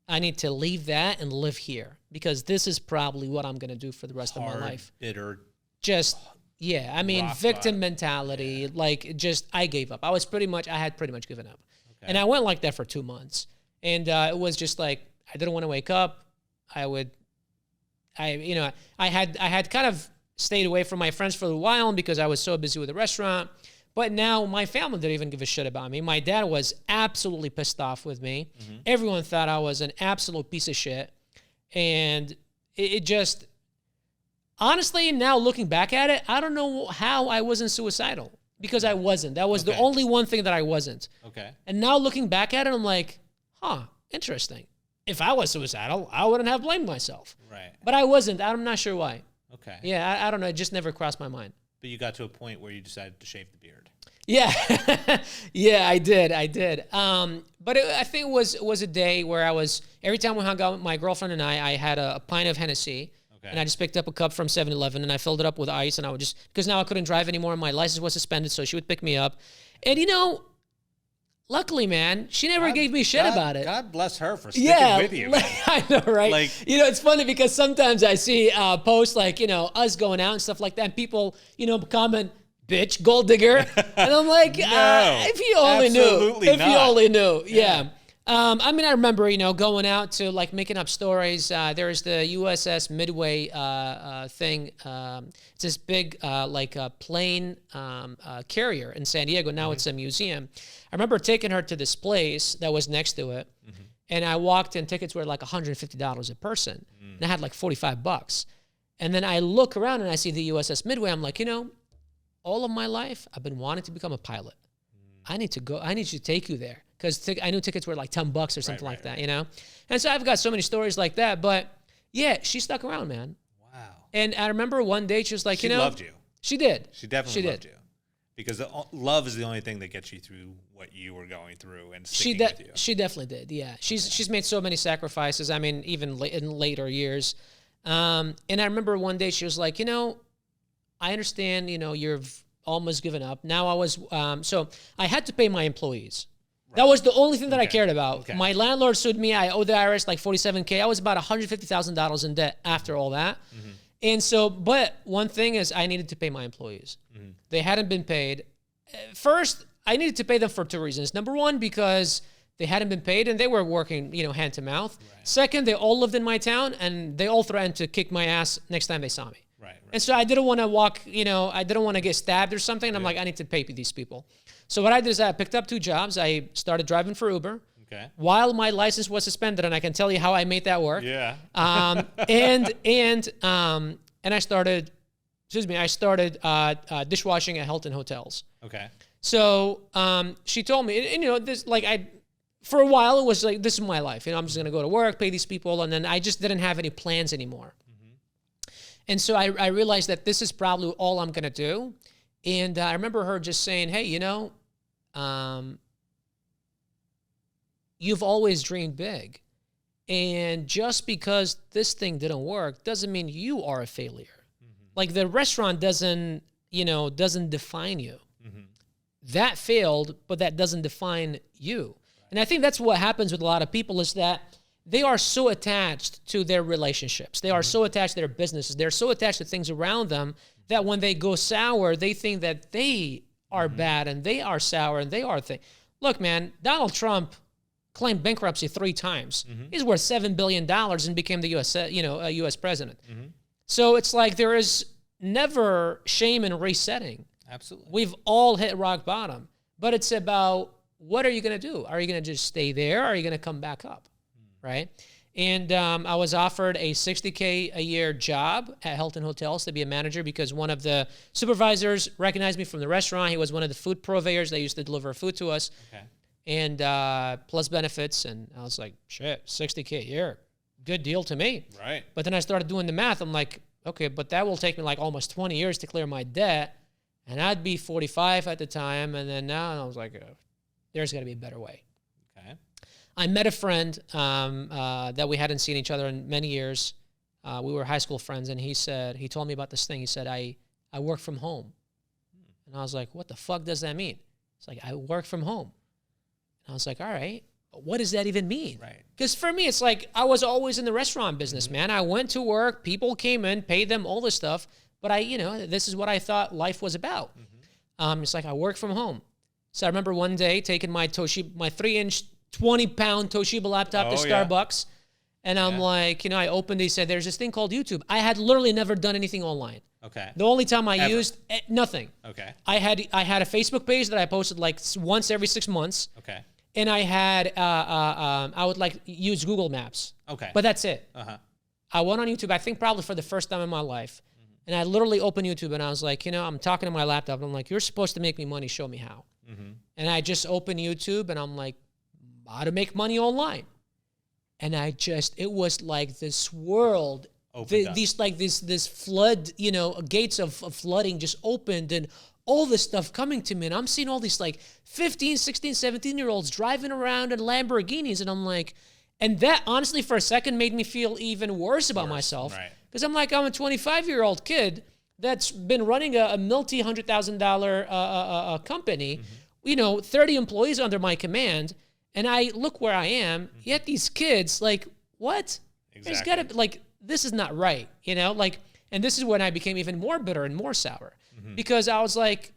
I need to leave that and live here because this is probably what I'm going to do for the rest of my life. Bitter. Just, victim mentality. Yeah. I gave up. I had pretty much given up. Okay. And I went like that for 2 months. And it was just like, I didn't want to wake up. I had kind of stayed away from my friends for a while because I was so busy with the restaurant. But now my family didn't even give a shit about me. My dad was absolutely pissed off with me. Mm-hmm. Everyone thought I was an absolute piece of shit. And it just, honestly, now looking back at it, I don't know how I wasn't suicidal because I wasn't. That was the only one thing that I wasn't. Okay. And now looking back at it, I'm like, interesting. If I was suicidal, I wouldn't have blamed myself. Right. But I wasn't. I'm not sure why. Okay. Yeah, I don't know. It just never crossed my mind. But you got to a point where you decided to shave the beard. Yeah. Yeah, I did. But I think it was a day where every time we hung out with my girlfriend and I had a pint of Hennessy. Okay. And I just picked up a cup from 7-Eleven and I filled it up with ice, and I would because now I couldn't drive anymore and my license was suspended, so she would pick me up. And luckily, man, she never gave me shit about it. God bless her for sticking with you, man. I know, right? It's funny because sometimes I see posts like, us going out and stuff like that, and people, comment, bitch, gold digger. And I'm like, if you only knew. If you only knew. Yeah. I remember, going out to making up stories. There's the USS Midway thing. It's this big plane carrier in San Diego. Now it's a museum. I remember taking her to this place that was next to it, and I walked in. Tickets were like $150 a person, and I had like $45. And then I look around and I see the USS Midway. I'm like, all of my life, I've been wanting to become a pilot. I need to go. I need to take you there because I knew tickets were like $10 or something like that, And so I've got so many stories like that. But yeah, she stuck around, man. Wow. And I remember one day she was like, she loved you. She did. She definitely loved you. Because love is the only thing that gets you through what you were going through and sticking with you. She definitely did, yeah. She's made so many sacrifices, I mean, even in later years. And I remember one day she was like, I understand, you've almost given up. Now I was, so I had to pay my employees. Right. That was the only thing that I cared about. Okay. My landlord sued me. I owed the IRS like $47K. I was about $150,000 in debt after all that. Mm-hmm. And so, but one thing is I needed to pay my employees. Mm-hmm. They hadn't been paid. First, I needed to pay them for two reasons. Number one, because they hadn't been paid and they were working, hand to mouth. Right. Second, they all lived in my town and they all threatened to kick my ass next time they saw me. Right. And so I didn't want to walk, I didn't want to get stabbed or something. And I'm like, I need to pay these people. So what I did is I picked up two jobs. I started driving for Uber. Okay. While my license was suspended, and I can tell you how I made that work. Yeah. And I started, dishwashing at Hilton hotels. Okay. So she told me, and this for a while it was like, this is my life. I'm just gonna go to work, pay these people, and then I just didn't have any plans anymore. Mm-hmm. And so I realized that this is probably all I'm gonna do. And I remember her just saying, hey, you've always dreamed big. And just because this thing didn't work doesn't mean you are a failure. Mm-hmm. Like the restaurant doesn't define you. Mm-hmm. That failed, but that doesn't define you. Right. And I think that's what happens with a lot of people is that they are so attached to their relationships. They are so attached to their businesses. They're so attached to things around them that when they go sour, they think that they are bad and they are sour and they are thing. Look, man, Donald Trump claimed bankruptcy 3 times. Mm-hmm. He's worth $7 billion and became the U.S. president. Mm-hmm. So it's like there is never shame in resetting. Absolutely. We've all hit rock bottom. But it's about what are you going to do? Are you going to just stay there or are you going to come back up? Right? And I was offered a $60K a year job at Hilton Hotels to be a manager because one of the supervisors recognized me from the restaurant. He was one of the food purveyors that used to deliver food to us. Okay. And plus benefits. And I was like, shit, $60K a year. Good deal to me. Right. But then I started doing the math. I'm like, okay, but that will take me like almost 20 years to clear my debt. And I'd be 45 at the time. And then now I was like, there's got to be a better way. Okay. I met a friend that we hadn't seen each other in many years. We were high school friends, and he told me about this thing. He said, I work from home. And I was like, what the fuck does that mean? It's like, I work from home. And I was like, all right, but what does that even mean? Right. Because for me, it's like I was always in the restaurant business, man. I went to work, people came in, paid them all this stuff, but this is what I thought life was about. Mm-hmm. It's like I work from home. So I remember one day taking my 3-inch, 20-pound Toshiba laptop to Starbucks. Yeah. And I'm like, I opened it. He said, there's this thing called YouTube. I had literally never done anything online. Okay. The only time I used nothing. Okay. I had a Facebook page that I posted like once every 6 months. Okay. And I had I would use Google Maps. Okay. But that's it. Uh-huh. I went on YouTube, I think probably for the first time in my life. Mm-hmm. And I literally opened YouTube and I was like, I'm talking to my laptop and I'm like, you're supposed to make me money, show me how. Mm-hmm. And I just opened YouTube and I'm like, how to make money online. And it was like this world, this flood, gates of flooding just opened and all this stuff coming to me. And I'm seeing all these like 15, 16, 17-year-olds driving around in Lamborghinis. And I'm like, and that honestly for a second made me feel even worse about myself. Right. Because I'm like, I'm a 25-year-old kid that's been running a multi-$100,000 company, 30 employees under my command. And I look where I am, yet these kids, like, what? Exactly. There's got to, this is not right, and this is when I became even more bitter and more sour because I was like,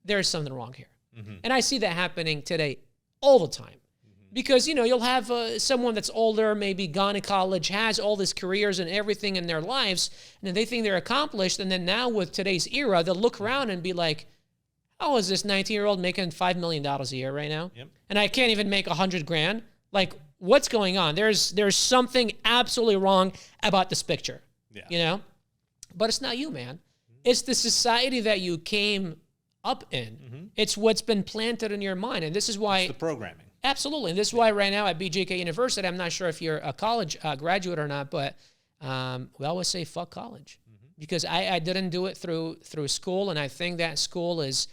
there's something wrong here. Mm-hmm. And I see that happening today all the time because, you'll have someone that's older, maybe gone to college, has all these careers and everything in their lives, and then they think they're accomplished. And then now with today's era, they'll look around and be like, how is this 19-year-old making $5 million a year right now? Yep. And I can't even make $100,000. Like, what's going on? There's something absolutely wrong about this picture. Yeah. But it's not you, man. It's the society that you came up in. It's what's been planted in your mind. And this is why... It's the programming. Absolutely. And this is why right now at BJK University, I'm not sure if you're a college graduate or not, but we always say fuck college. Because I didn't do it through school, and I think that school is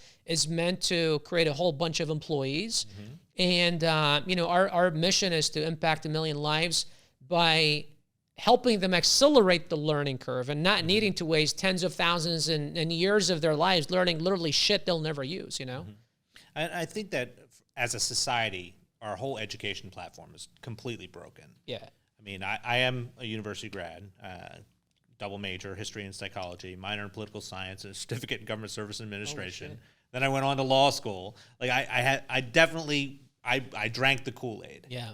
meant to create a whole bunch of employees. And, our mission is to impact 1 million lives by helping them accelerate the learning curve and not needing to waste tens of thousands and years of their lives learning literally shit they'll never use, I think that as a society, our whole education platform is completely broken. Yeah. I mean, I am a university grad, double major, history and psychology, minor in political science, and a certificate in government service administration. Then I went on to law school. Like I definitely drank the Kool-Aid. Yeah.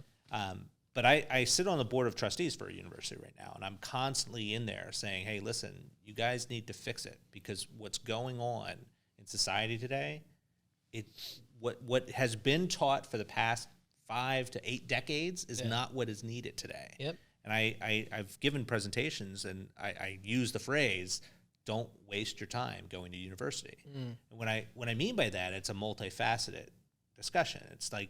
But I sit on the board of trustees for a university right now, and I'm constantly in there saying, hey, listen, you guys need to fix it, because what's going on in society today, what has been taught for the past 5 to 8 decades is not what is needed today. Yep. And I've given presentations, and I use the phrase, don't waste your time going to university. And what I mean by that, it's a multifaceted discussion. It's like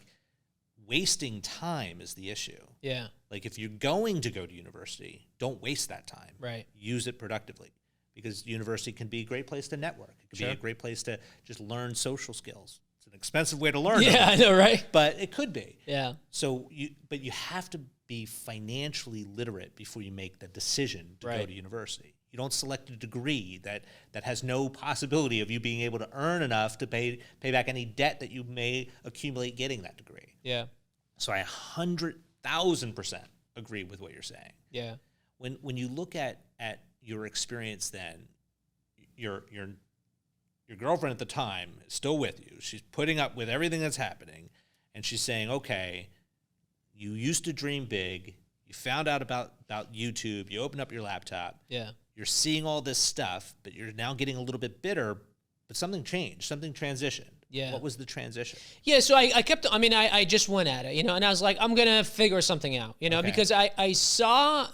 wasting time is the issue. Yeah. Like if you're going to go to university, don't waste that time. Right. Use it productively, because university can be a great place to network. It can be a great place to just learn social skills. It's an expensive way to learn them. Yeah, I know, right? But it could be. Yeah. So you have to be financially literate before you make the decision to go to university. You don't select a degree that has no possibility of you being able to earn enough to pay back any debt that you may accumulate getting that degree. Yeah. So I 100,000% agree with what you're saying. Yeah. When you look at your experience then, your girlfriend at the time is still with you. She's putting up with everything that's happening, and she's saying, okay, you used to dream big. You found out about YouTube. You opened up your laptop. Yeah. You're seeing all this stuff, but you're now getting a little bit bitter, but something changed. Something transitioned. Yeah. What was the transition? Yeah, so I just went at it, and I was like, I'm going to figure something out, because I saw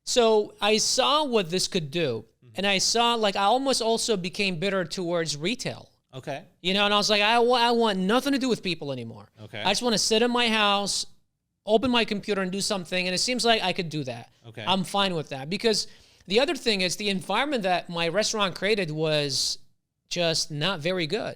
what this could do. And I saw, I almost also became bitter towards retail. Okay. And I was like, I want nothing to do with people anymore. Okay. I just want to sit in my house, open my computer and do something. And it seems like I could do that. Okay. I'm fine with that. Because the other thing is the environment that my restaurant created was just not very good.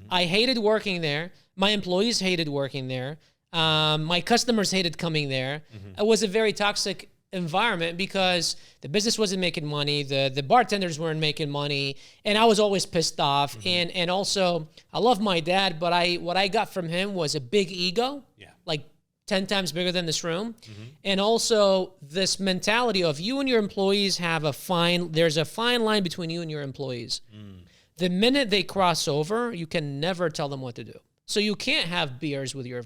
I hated working there. My employees hated working there. My customers hated coming there. It was a very toxic environment because the business wasn't making money, the bartenders weren't making money, and I was always pissed off. And also, I love my dad, but what I got from him was a big ego, like 10 times bigger than this room. And also this mentality of you and your employees there's a fine line between you and your employees. The minute they cross over, you can never tell them what to do. So you can't have beers with your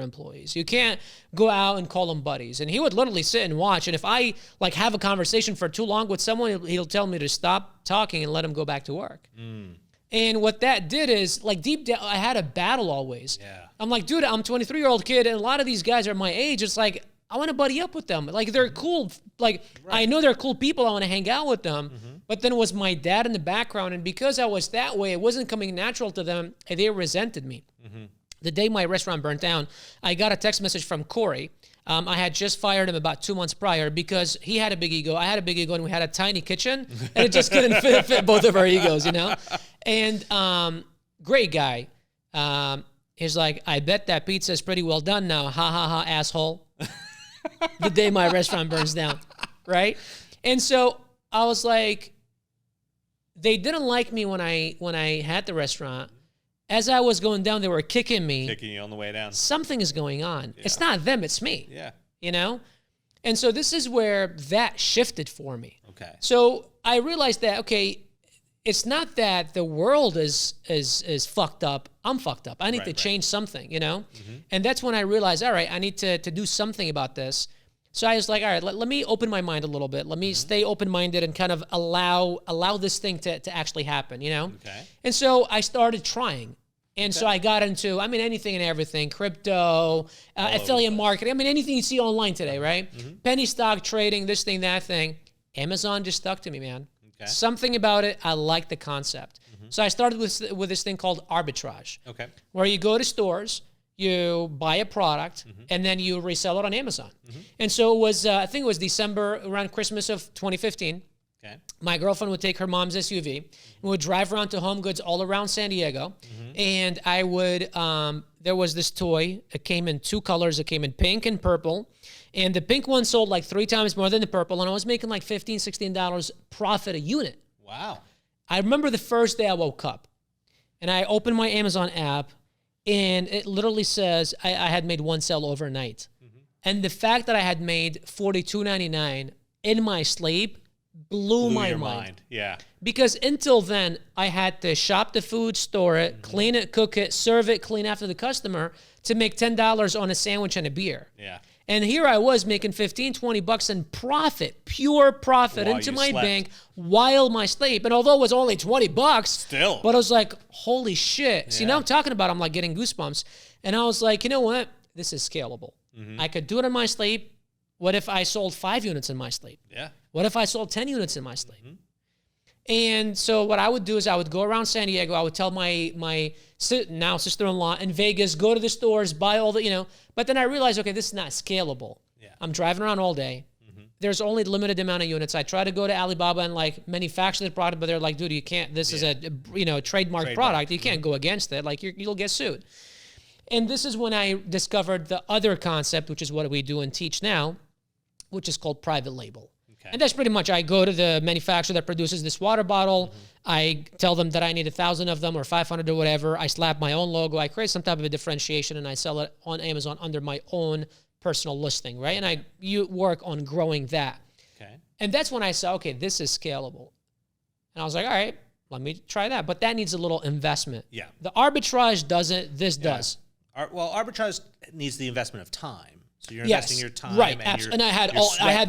employees. You can't go out and call them buddies. And he would literally sit and watch. And if I have a conversation for too long with someone, he'll tell me to stop talking and let him go back to work. And what that did is, deep down, I had a battle always. Yeah. I'm like, dude, I'm a 23-year-old kid, and a lot of these guys are my age. It's like, I want to buddy up with them. They're cool. I know they're cool people. I want to hang out with them. But then it was my dad in the background. And because I was that way, it wasn't coming natural to them. And they resented me. The day my restaurant burnt down, I got a text message from Corey. I had just fired him about 2 months prior because he had a big ego. I had a big ego, and we had a tiny kitchen. And it just couldn't fit both of our egos, And great guy. He's like, I bet that pizza is pretty well done now. Ha, ha, ha, asshole. The day my restaurant burns down, right? And so I was like, they didn't like me when I had the restaurant. As I was going down, they were kicking me. Kicking you on the way down. Something is going on. Yeah. It's not them, it's me. Yeah. And so this is where that shifted for me. Okay. So I realized that, okay, it's not that the world is fucked up. I'm fucked up. I need to change something, And that's when I realized, all right, I need to do something about this. So I was like, all right, let me open my mind a little bit. Let me stay open-minded and kind of allow this thing to actually happen, Okay. And so I started trying. And so I got into, anything and everything, crypto, affiliate marketing. Anything you see online today, right? Penny stock trading, this thing, that thing. Amazon just stuck to me, man. Okay. Something about it, I like the concept. So I started with this thing called arbitrage, Okay. where you go to stores, you buy a product, and then you resell it on Amazon. And so it was, I think it was December, around Christmas of 2015. Okay. My girlfriend would take her mom's SUV and would drive around to Home Goods all around San Diego. And I would, there was this toy. It came in 2 colors. It came in pink and purple. And the pink one sold like 3 times more than the purple. And I was making like $15, $16 profit a unit. Wow. I remember the first day I woke up and I opened my Amazon app and it literally says I had made 1 sale overnight. And the fact that I had made $42.99 in my sleep blew my your mind. Yeah. Because until then, I had to shop the food, store it, clean it, cook it, serve it, clean after the customer to make $10 on a sandwich and a beer. Yeah. And here I was making 15, 20 bucks in profit, pure profit While into you my slept. bank while my sleep. And although it was only 20 bucks, Still. but I was like, holy shit. See, Yeah. now I'm talking about it, I'm like getting goosebumps. And I was like, you know what? This is scalable. I could do it in my sleep. What if I sold 5 units in my sleep? Yeah. What if I sold 10 units in my sleep? And so what I would do is I would go around San Diego. I would tell my now sister-in-law in Vegas, go to the stores, buy all the, But then I realized, okay, this is not scalable. Yeah. I'm driving around all day. There's only a limited amount of units. I try to go to Alibaba and like manufacture the product, but they're like, dude, you can't. This is a trademark product. You can't go against it. Like you'll get sued. And this is when I discovered the other concept, which is what we do and teach now, which is called private label. Okay. And that's pretty much, I go to the manufacturer that produces this water bottle. I tell them that I need 1,000 of them or 500 or whatever. I slap my own logo. I create some type of a differentiation and I sell it on Amazon under my own personal listing, right? And you work on growing that. Okay. And that's when I saw, okay, this is scalable. And I was like, all right, let me try that. But that needs a little investment. Yeah. The arbitrage doesn't, this does. Well, arbitrage needs the investment of time. So you're Yes. investing your time, Right, and, and I had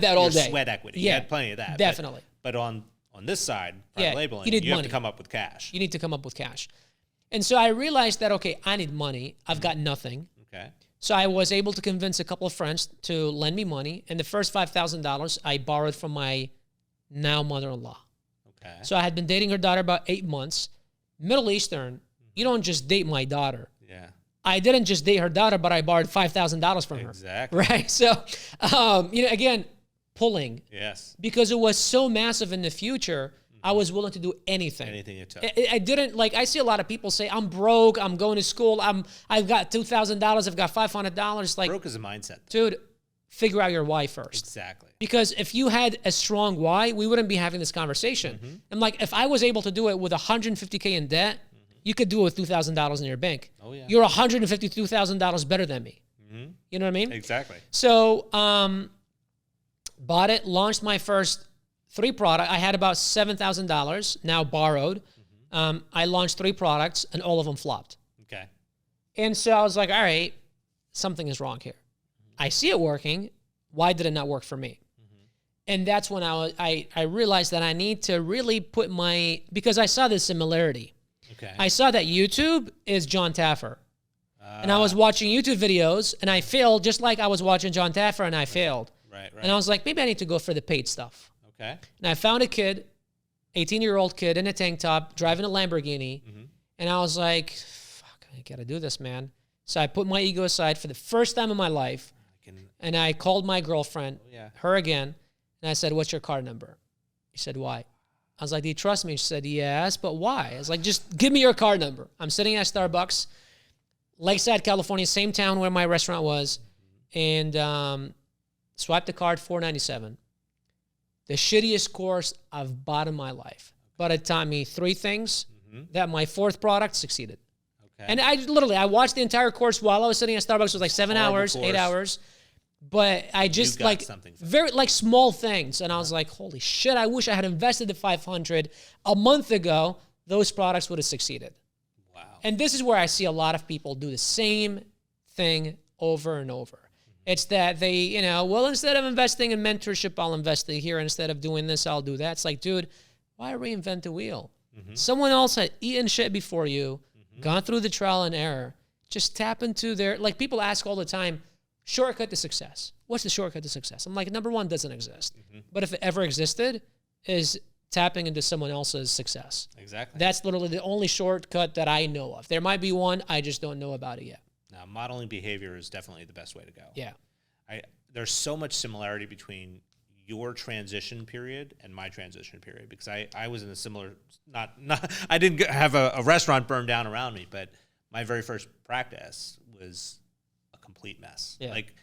that all your day. Sweat equity. Yeah, You had plenty of that. definitely. But on this side, private labeling, you need have money. to come up with cash. You need to come up with cash. And so I realized that, okay, I need money. I've got nothing. Okay. So I was able to convince a couple of friends to lend me money. And the first $5,000 I borrowed from my now mother-in-law. Okay. So I had been dating her daughter about 8 months. Middle Eastern, you don't just date my daughter. Yeah. I didn't just date her daughter, but I borrowed $5,000 from her. Exactly. Right? So, again, pulling. Yes. Because it was so massive in the future, I was willing to do anything. Anything it took. I didn't, like, I see a lot of people say, I'm broke, I'm going to school, I've got $2,000, I've got $500. Like, Broke is a mindset. dude, figure out your why first. Exactly. Because if you had a strong why, we wouldn't be having this conversation. And like, if I was able to do it with $150K in debt, you could do it with $2,000 in your bank. Oh, yeah. You're $152,000 better than me. You know what I mean? Exactly. So, bought it, launched my first 3 products. I had about $7,000 now borrowed. I launched 3 products and all of them flopped. Okay. And so I was like, all right, something is wrong here. I see it working. Why did it not work for me? And that's when I realized that I need to really put because I saw this similarity. Okay. I saw that YouTube is John Taffer. And I was watching YouTube videos and I failed just like I was watching John Taffer and I failed. Right. And I was like, maybe I need to go for the paid stuff. Okay. And I found a kid, 18-year-old kid in a tank top, driving a Lamborghini. And I was like, fuck, I got to do this, man. So I put my ego aside for the first time in my life. And I called my girlfriend, her again. And I said, what's your card number? She said, why? I was like, do you trust me? She said, yes, but why? I was like, just give me your card number. I'm sitting at Starbucks, Lakeside, California, same town where my restaurant was. And swiped the card, $4.97. The shittiest course I've bought in my life. But it taught me 3 things that my 4th product succeeded. Okay. And I watched the entire course while I was sitting at Starbucks. It was like 7 hours, course. 8 hours. But I just got like something from very like small things. And I was like, holy shit, I wish I had invested the $500 a month ago. Those products would have succeeded. Wow. And this is where I see a lot of people do the same thing over and over. It's that they, well, instead of investing in mentorship, I'll invest here. Instead of doing this, I'll do that. It's like, dude, why reinvent the wheel? Someone else had eaten shit before you, gone through the trial and error. Just tap into like people ask all the time, shortcut to success. What's the shortcut to success? I'm like, number 1, doesn't exist. But if it ever existed, is tapping into someone else's success. Exactly. That's literally the only shortcut that I know of. There might be one, I just don't know about it yet. Now, modeling behavior is definitely the best way to go. Yeah. There's so much similarity between your transition period and my transition period, because I was in a similar, I didn't have a restaurant burned down around me, but my very first practice was a complete mess. Yeah. Like,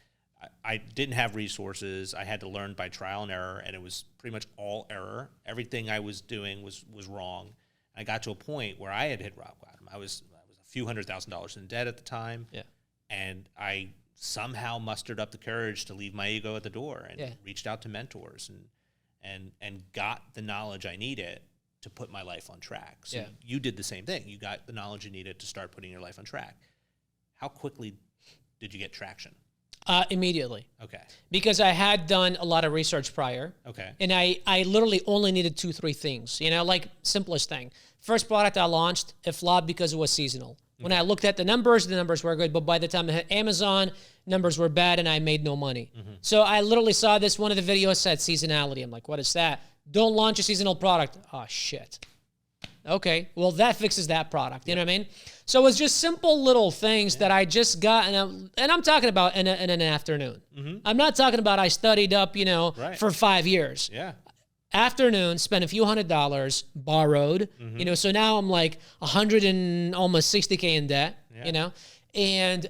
I didn't have resources. I had to learn by trial and error, and it was pretty much all error. Everything I was doing was wrong. I got to a point where I had hit rock bottom. I was a few $100,000 in debt at the time, and I somehow mustered up the courage to leave my ego at the door and reached out to mentors and got the knowledge I needed to put my life on track. So you did the same thing. You got the knowledge you needed to start putting your life on track. How quickly did you get traction? Immediately. Okay. Because I had done a lot of research prior. Okay. And I literally only needed 2-3 things, like simplest thing. First product I launched, it flopped because it was seasonal. When I looked at the numbers were good, but by the time I hit Amazon, numbers were bad and I made no money. So I literally saw this, one of the videos said seasonality. I'm like, what is that? Don't launch a seasonal product. Oh, shit. Okay, well, that fixes that product. You know what I mean? So it was just simple little things that I just got, and I'm talking about in an afternoon. I'm not talking about I studied up, for 5 years. Yeah. Afternoon, spent a few $100s, borrowed, so now I'm like 100 and almost 60K in debt, and,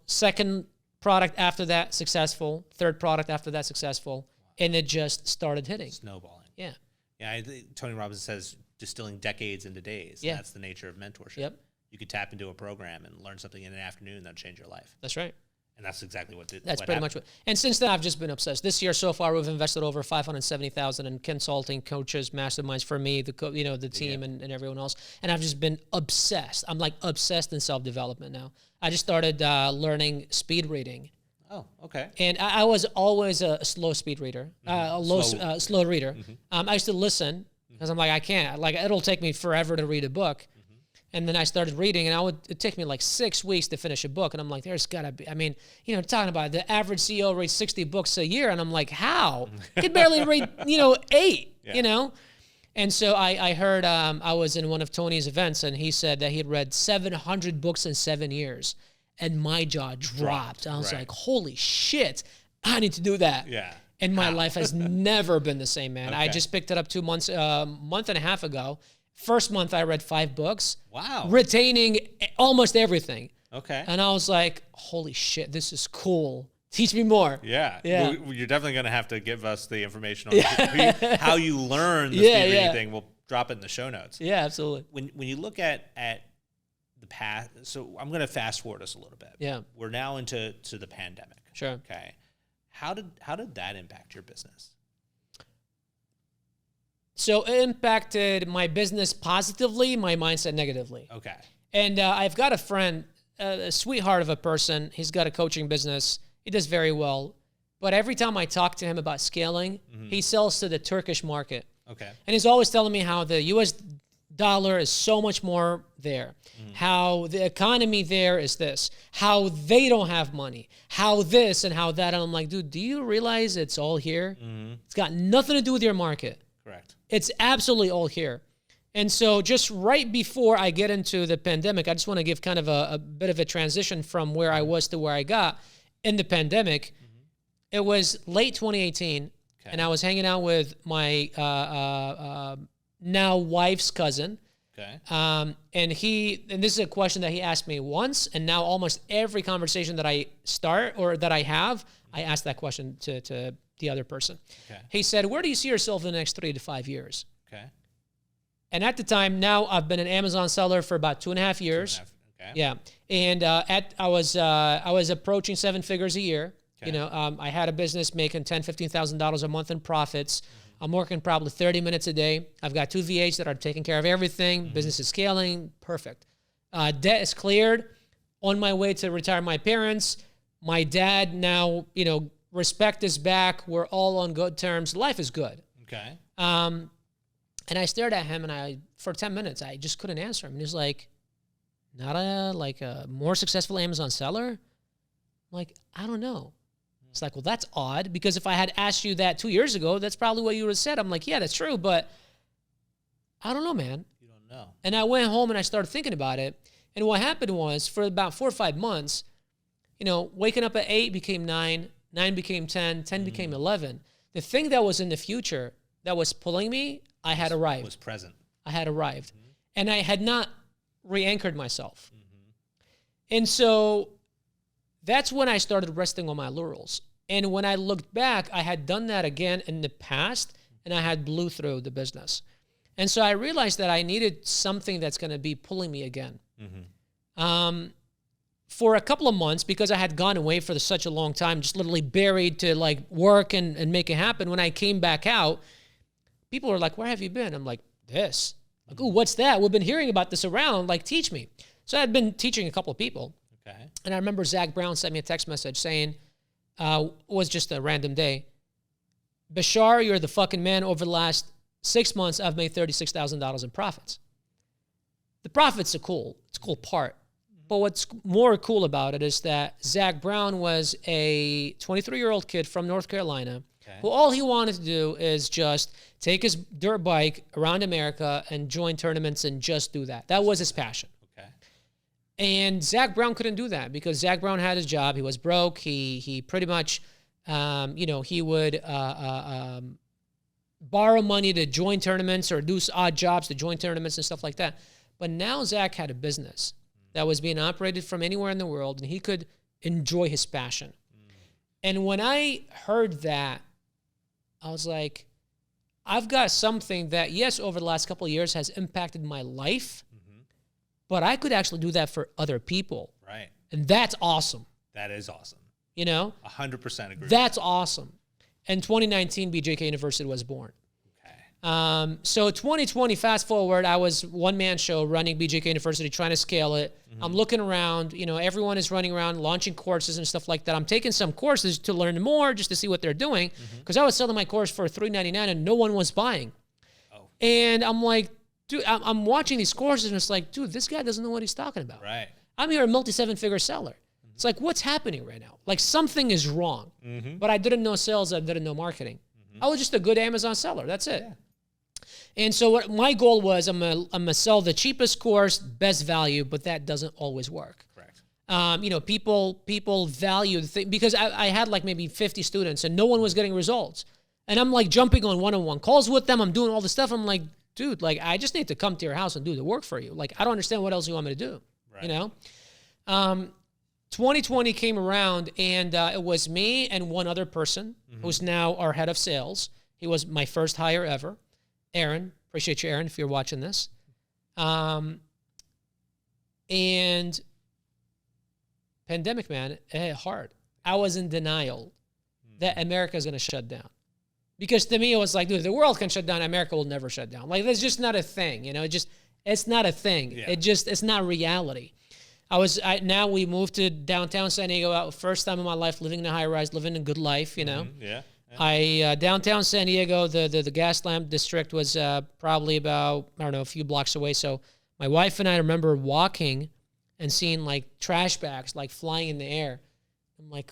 second product after that, successful, third product after that, successful, and it just started hitting. Snowballing. Yeah. Yeah, Tony Robbins says distilling decades into days. Yeah. That's the nature of mentorship. Yep. You could tap into a program and learn something in an afternoon that'll change your life. That's right. And that's exactly what did. That's what pretty happened. much what. And since then, I've just been obsessed. This year so far, we've invested over $570,000 in consulting, coaches, masterminds for me, the team, and everyone else. And I've just been obsessed. I'm like obsessed in self-development now. I just started learning speed reading. Oh, okay. And I was always a slow speed reader, slow reader. I used to listen because I'm like, I can't. Like, it'll take me forever to read a book. And then I started reading, and it'd take me like 6 weeks to finish a book. And I'm like, there's got to be, talking about the average CEO reads 60 books a year. And I'm like, how? I could barely read, 8, And so I heard, I was in one of Tony's events, and he said that he had read 700 books in 7 years. And my jaw dropped. I was like, holy shit, I need to do that. Yeah. And my life has never been the same, man. Okay. I just picked it up 2 months, month and a half ago. First month, I read 5 books. Wow. Retaining almost everything. Okay. And I was like, holy shit, this is cool. Teach me more. Yeah. Yeah. Well, you're definitely going to have to give us the information on how you learn the speed reading thing. We'll drop it in the show notes. Yeah, absolutely. When you look at the path, so I'm going to fast forward us a little bit. Yeah. We're now into the pandemic. Sure. Okay. How did that impact your business? So it impacted my business positively, my mindset negatively. Okay. And I've got a friend, a sweetheart of a person. He's got a coaching business. He does very well. But every time I talk to him about scaling, he sells to the Turkish market. Okay. And he's always telling me how the US dollar is so much more there, how the economy there is this, how they don't have money, how this and how that. And I'm like, dude, do you realize it's all here? It's got nothing to do with your market. Correct. It's absolutely all here. And so just right before I get into the pandemic, I just want to give kind of a bit of a transition from where I was to where I got in the pandemic. It was late 2018, and I was hanging out with my now wife's cousin. Okay. And this is a question that he asked me once, and now almost every conversation that I start or that I have, I ask that question to the other person. Okay. He said, where do you see yourself in the next 3 to 5 years? Okay. And at the time, now I've been an Amazon seller for about 2.5 years. Okay. Yeah. And I was approaching 7 figures a year. Okay. I had a business making $10,000, $15,000 a month in profits. I'm working probably 30 minutes a day. I've got 2 VAs that are taking care of everything. Business is scaling. Perfect. Debt is cleared. On my way to retire my parents. My dad now, respect is back. We're all on good terms. Life is good. Okay. And I stared at him, and for 10 minutes, I just couldn't answer him. And he's like, not a more successful Amazon seller? I'm like, I don't know. It's like, well, that's odd, because if I had asked you that 2 years ago, that's probably what you would have said. I'm like, yeah, that's true, but I don't know, man. You don't know. And I went home and I started thinking about it. And what happened was, for about 4 or 5 months, waking up at 8 became 9, 9 became 10, 10 became 11. The thing that was in the future that was pulling me, I had arrived. Was present. I had arrived. And I had not re-anchored myself. And so that's when I started resting on my laurels. And when I looked back, I had done that again in the past, and I had blew through the business. And so I realized that I needed something that's going to be pulling me again. For a couple of months, because I had gone away for such a long time, just literally buried to like work and make it happen. When I came back out, people were like, where have you been? I'm like, this. Like, ooh, what's that? We've been hearing about this around. Like, teach me. So I had been teaching a couple of people. Okay. And I remember Zach Brown sent me a text message saying, it was just a random day, Bashar, you're the fucking man. Over the last 6 months, I've made $36,000 in profits. The profits are cool. It's a cool part. But what's more cool about it is that Zach Brown was a 23-year-old kid from North Carolina who all he wanted to do is just take his dirt bike around America and join tournaments and just do that. That was his passion. Okay. And Zach Brown couldn't do that because Zach Brown had his job. He was broke. He pretty much, he would borrow money to join tournaments or do odd jobs to join tournaments and stuff like that. But now Zach had a business that was being operated from anywhere in the world, and he could enjoy his passion. And when I heard that, I was like, I've got something that, yes, over the last couple of years has impacted my life, but I could actually do that for other people. Right. And that's awesome. That is awesome. 100% agree. That's awesome. And 2019, BJK University was born. So 2020, fast forward, I was one-man show running BJK University, trying to scale it. I'm looking around, everyone is running around, launching courses and stuff like that. I'm taking some courses to learn more, just to see what they're doing, because I was selling my course for $3.99 and no one was buying. And I'm like, dude, I'm watching these courses and it's like, dude, this guy doesn't know what he's talking about. Right. I'm here a multi-7-figure seller. It's like, what's happening right now? Like, something is wrong. But I didn't know sales. I didn't know marketing. I was just a good Amazon seller. That's it. Yeah. And so what my goal was, I'm gonna sell the cheapest course, best value, but that doesn't always work. Correct. People value the thing, because I had like maybe 50 students and no one was getting results. And I'm like jumping on one-on-one calls with them. I'm doing all this stuff. I'm like, dude, like, I just need to come to your house and do the work for you. Like, I don't understand what else you want me to do. Right. 2020 came around, and it was me and one other person who's now our head of sales. He was my first hire ever. Aaron, appreciate you, Aaron, if you're watching this. And pandemic, man, it hit hard. I was in denial that America is going to shut down. Because to me, it was like, dude, the world can shut down, America will never shut down. Like, that's just not a thing, it's not a thing. Yeah. It's not reality. Now we moved to downtown San Diego, first time in my life living in a high rise, living a good life, Yeah. Downtown San Diego, the gas lamp district was probably about, a few blocks away. So my wife and I remember walking and seeing like trash bags like flying in the air. I'm like,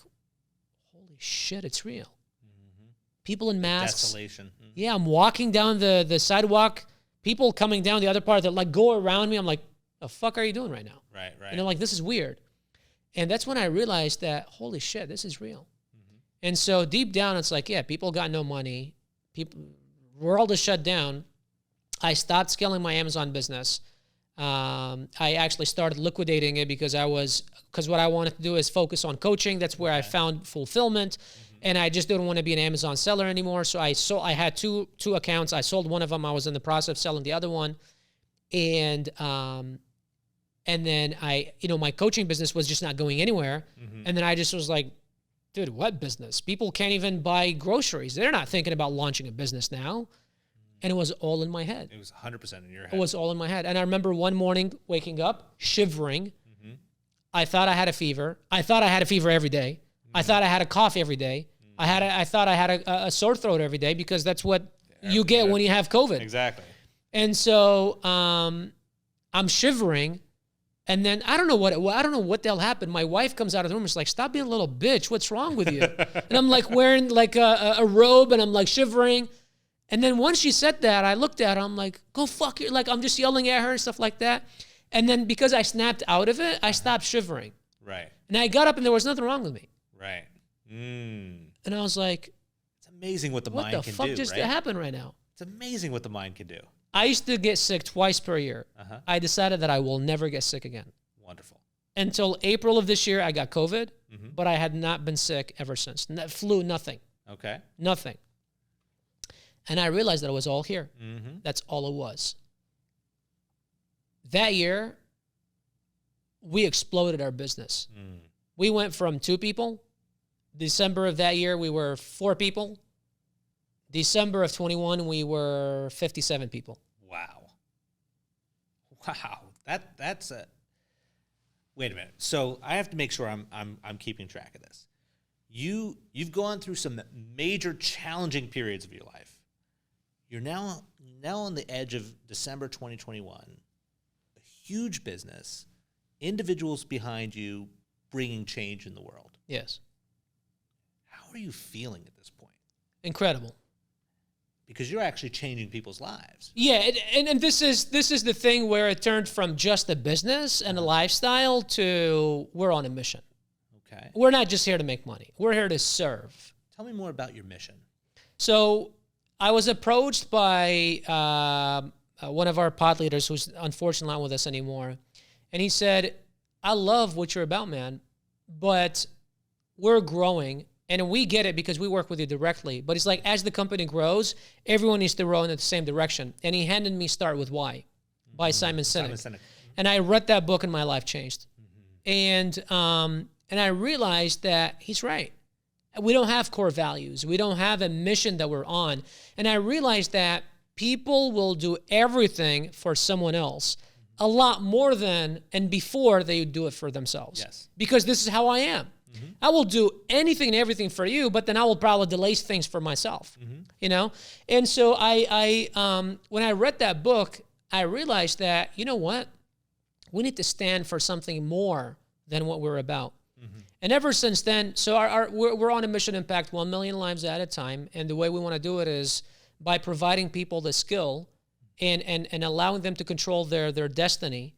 holy shit, it's real. People in masks. Desolation. Yeah, I'm walking down the sidewalk, people coming down the other part that like go around me. I'm like, the fuck are you doing right now? Right. Like, this is weird. And that's when I realized that, holy shit, this is real. And so deep down, it's like, yeah, people got no money. World is shut down. I stopped scaling my Amazon business. I actually started liquidating it because what I wanted to do is focus on coaching. That's where I found fulfillment. And I just didn't want to be an Amazon seller anymore. So I had two accounts. I sold one of them. I was in the process of selling the other one. And then my coaching business was just not going anywhere. And then I just was like, dude, what business? People can't even buy groceries. They're not thinking about launching a business now. And it was all in my head. It was 100% in your head. It was all in my head. And I remember one morning waking up, shivering. I thought I had a fever. I thought I had a fever every day. I thought I had a cough every day. I thought I had a sore throat every day, because that's what you get when you have COVID. Exactly. And so I'm shivering. And then I don't know what the hell happened. My wife comes out of the room and is like, "Stop being a little bitch. What's wrong with you?" And I'm like wearing like a robe and I'm like shivering. And then once she said that, I looked at her. I'm like, "Go fuck you!" Like I'm just yelling at her and stuff like that. And then because I snapped out of it, I stopped shivering. Right. And I got up and there was nothing wrong with me. Right. And I was like, it's amazing what the mind can do, what the fuck just happened right now? It's amazing what the mind can do. I used to get sick twice per year. I decided that I will never get sick again. Wonderful. Until April of this year, I got COVID, but I had not been sick ever since. Flu, nothing. Okay. Nothing. And I realized that it was all here. That's all it was. That year, we exploded our business. We went from 2 people. December of that year, we were 4 people. December of 21, we were 57 people. Wow. That's a. Wait a minute. So I have to make sure I'm keeping track of this. You've gone through some major challenging periods of your life. You're now on the edge of December 2021. A huge business, individuals behind you, bringing change in the world. Yes. How are you feeling at this point? Incredible. Because you're actually changing people's lives. Yeah, and this is the thing where it turned from just a business and a lifestyle to we're on a mission. Okay. We're not just here to make money. We're here to serve. Tell me more about your mission. So I was approached by one of our pod leaders who's unfortunately not with us anymore. And he said, "I love what you're about, man, but we're growing. And we get it because we work with you directly. But it's like, as the company grows, everyone needs to row in the same direction." And he handed me Start With Why by Simon Sinek. And I read that book and my life changed. And I realized that he's right. We don't have core values. We don't have a mission that we're on. And I realized that people will do everything for someone else a lot more than and before they do it for themselves. Yes. Because this is how I am. I will do anything and everything for you, but then I will probably delay things for myself, you know? And so when I read that book, I realized that, you know what? We need to stand for something more than what we're about. And ever since then, so we're on a mission to impact 1 million lives at a time. And the way we want to do it is by providing people the skill and allowing them to control their destiny.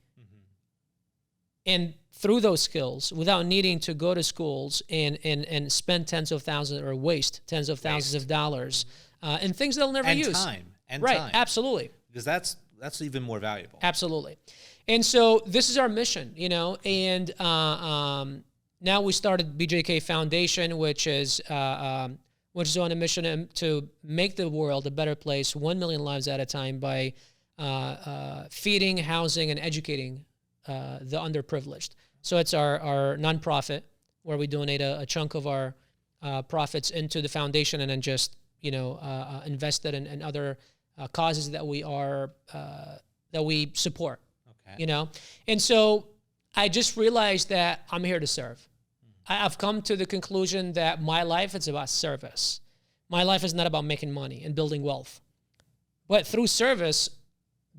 And through those skills, without needing to go to schools and spend tens of thousands or waste tens of thousands of dollars and things they'll never use. And right, time. Absolutely. Because that's even more valuable. Absolutely. And so this is our mission, you know, and now we started BJK Foundation, which is on a mission to make the world a better place, 1 million lives at a time by feeding, housing, and educating the underprivileged. So it's our nonprofit where we donate a chunk of our profits into the foundation and then just, you know, invest it in other causes that we support, you know? And so I just realized that I'm here to serve. I've come to the conclusion that my life is about service. My life is not about making money and building wealth. But through service,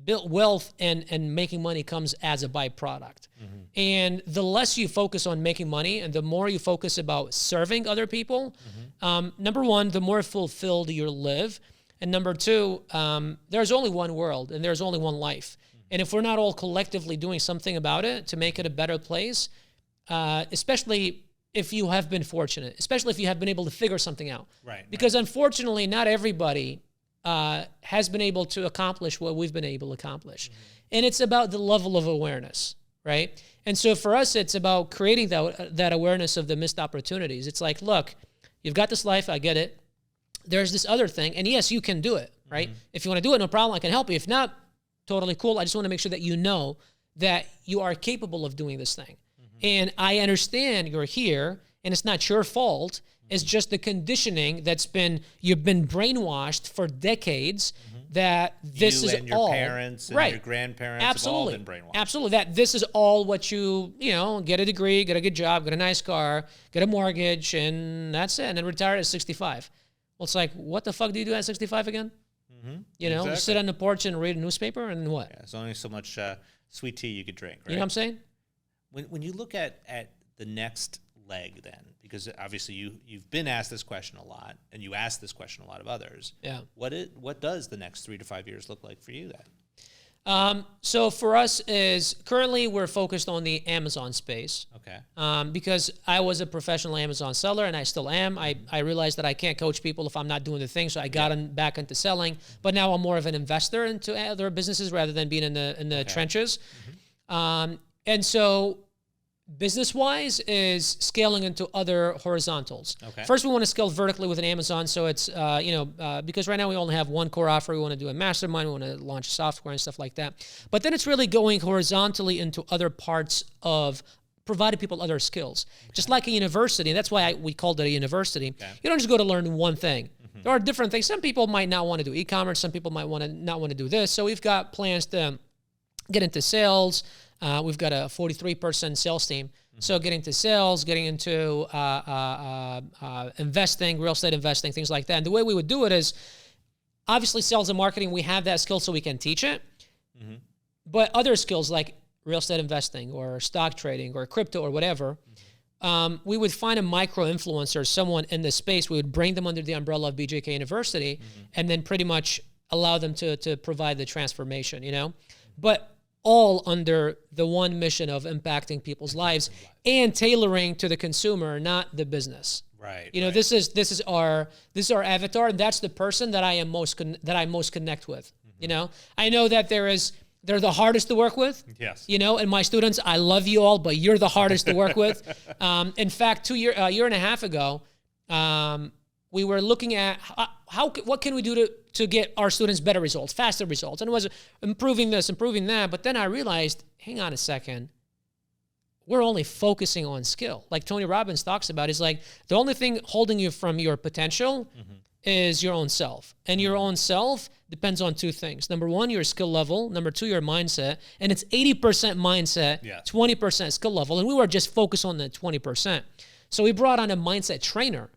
build wealth and making money comes as a byproduct. And the less you focus on making money and the more you focus about serving other people, number one, the more fulfilled you live. And number two, there's only one world and there's only one life. And if we're not all collectively doing something about it to make it a better place, especially if you have been fortunate, especially if you have been able to figure something out. Right. Because unfortunately, not everybody has been able to accomplish what we've been able to accomplish. And it's about the level of awareness, right? And so for us, it's about creating that awareness of the missed opportunities. It's like, look, you've got this life, I get it. There's this other thing, and yes, you can do it, right? If you want to do it, no problem, I can help you. If not, totally cool. I just want to make sure that you know that you are capable of doing this thing. And I understand you're here, and it's not your fault. It's just the conditioning you've been brainwashed for decades that this is all. You and your parents and your grandparents have all been brainwashed. Absolutely. That this is all what you know, get a degree, get a good job, get a nice car, get a mortgage, and that's it. And then retire at 65. Well, it's like, what the fuck do you do at 65 again? You know, Exactly. sit on the porch and read a newspaper and what? Yeah, there's only so much sweet tea you could drink, right? You know what I'm saying? When you look at the next leg then, because obviously you've been asked this question a lot, and you ask this question a lot of others. Yeah. What does the next 3 to 5 years look like for you then? So for us is currently we're focused on the Amazon space. Okay. Because I was a professional Amazon seller and I still am. I realized that I can't coach people if I'm not doing the thing. So I got back into selling, but now I'm more of an investor into other businesses rather than being in the trenches. And so business-wise is scaling into other horizontals. Okay. First, we want to scale vertically within Amazon. So it's, because right now we only have one core offer. We want to do a mastermind. We want to launch software and stuff like that. But then it's really going horizontally into other parts of providing people other skills. Just like a university. And that's why we called it a university. Okay. You don't just go to learn one thing. There are different things. Some people might not want to do e-commerce. Some people might not want to do this. So we've got plans to get into sales. We've got a 43-person sales team. So getting into sales, getting into investing, real estate investing, things like that. And the way we would do it is, obviously sales and marketing, we have that skill so we can teach it. But other skills like real estate investing or stock trading or crypto or whatever, we would find a micro-influencer, someone in the space. We would bring them under the umbrella of BJK University and then pretty much allow them to provide the transformation, But all under the one mission of impacting people's lives and tailoring to the consumer, not the business. Right. This is our avatar, and that's the person that I most connect with. I know that they're the hardest to work with. Yes. And my students, I love you all, but you're the hardest to work with. In fact, a year and a half ago, we were looking at what can we do to get our students better results, faster results. And it was improving this, improving that. But then I realized, hang on a second, we're only focusing on skill. Like Tony Robbins talks about, he's like, the only thing holding you from your potential is your own self. And your own self depends on two things. Number one, your skill level. Number two, your mindset. And it's 80% mindset, 20% skill level. And we were just focused on the 20%. So we brought on a mindset trainer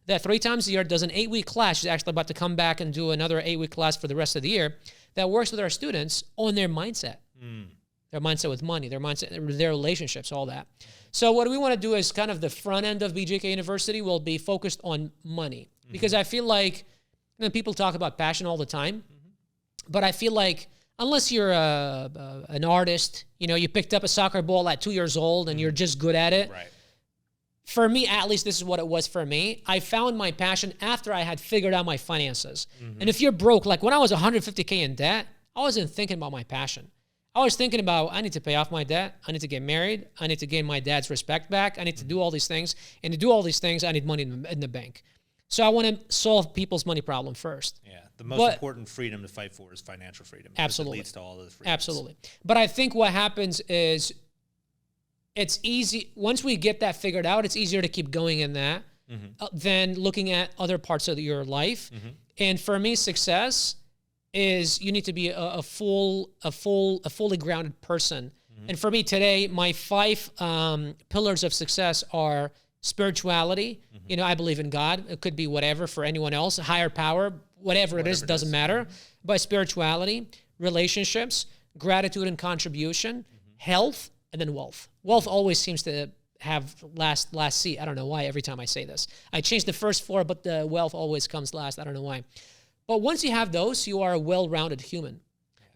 that 3 times a year does an 8-week class. She's actually about to come back and do another 8-week class for the rest of the year that works with our students on their mindset. Their mindset with money, their mindset, their relationships, all that. So what we want to do is kind of the front end of BJK University will be focused on money. Because I feel like people talk about passion all the time, but I feel like unless you're an artist, you picked up a soccer ball at 2 years old and you're just good at it. Right. For me, at least this is what it was for me. I found my passion after I had figured out my finances. And if you're broke, like when I was 150K in debt, I wasn't thinking about my passion. I was thinking about, I need to pay off my debt. I need to get married. I need to gain my dad's respect back. I need to do all these things. And to do all these things, I need money in the bank. So I want to solve people's money problem first. Yeah, the most important freedom to fight for is financial freedom. Absolutely. It leads to all of the freedoms. Absolutely. But I think what happens is it's easy. Once we get that figured out, it's easier to keep going in that than looking at other parts of your life. And for me, success is you need to be a fully grounded person. And for me today, my 5 pillars of success are spirituality. I believe in God. It could be whatever for anyone else, a higher power, whatever it is, doesn't matter. But spirituality, relationships, gratitude and contribution, health, and then wealth. Wealth always seems to have last seat. I don't know why every time I say this. I change the first 4, but the wealth always comes last. I don't know why. But once you have those, you are a well-rounded human.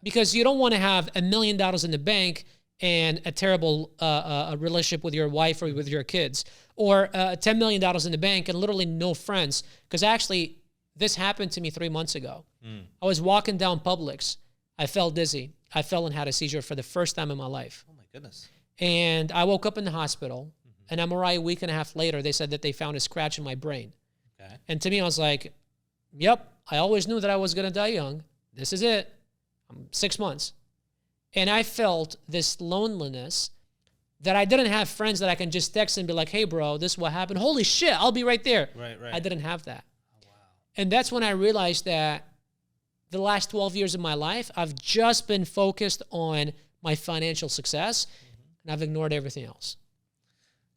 Because you don't want to have $1 million in the bank and a terrible relationship with your wife or with your kids. Or $10 million in the bank and literally no friends. Because actually, this happened to me 3 months ago. I was walking down Publix. I felt dizzy. I fell and had a seizure for the first time in my life. Oh, my goodness. And I woke up in the hospital. An MRI a week and a half later, they said that they found a scratch in my brain. Okay. And to me, I was like, yep, I always knew that I was going to die young. This is it. I'm 6 months. And I felt this loneliness that I didn't have friends that I can just text and be like, hey, bro, this is what happened. Holy shit, I'll be right there. Right. I didn't have that. Oh, wow. And that's when I realized that the last 12 years of my life, I've just been focused on my financial success, and I've ignored everything else.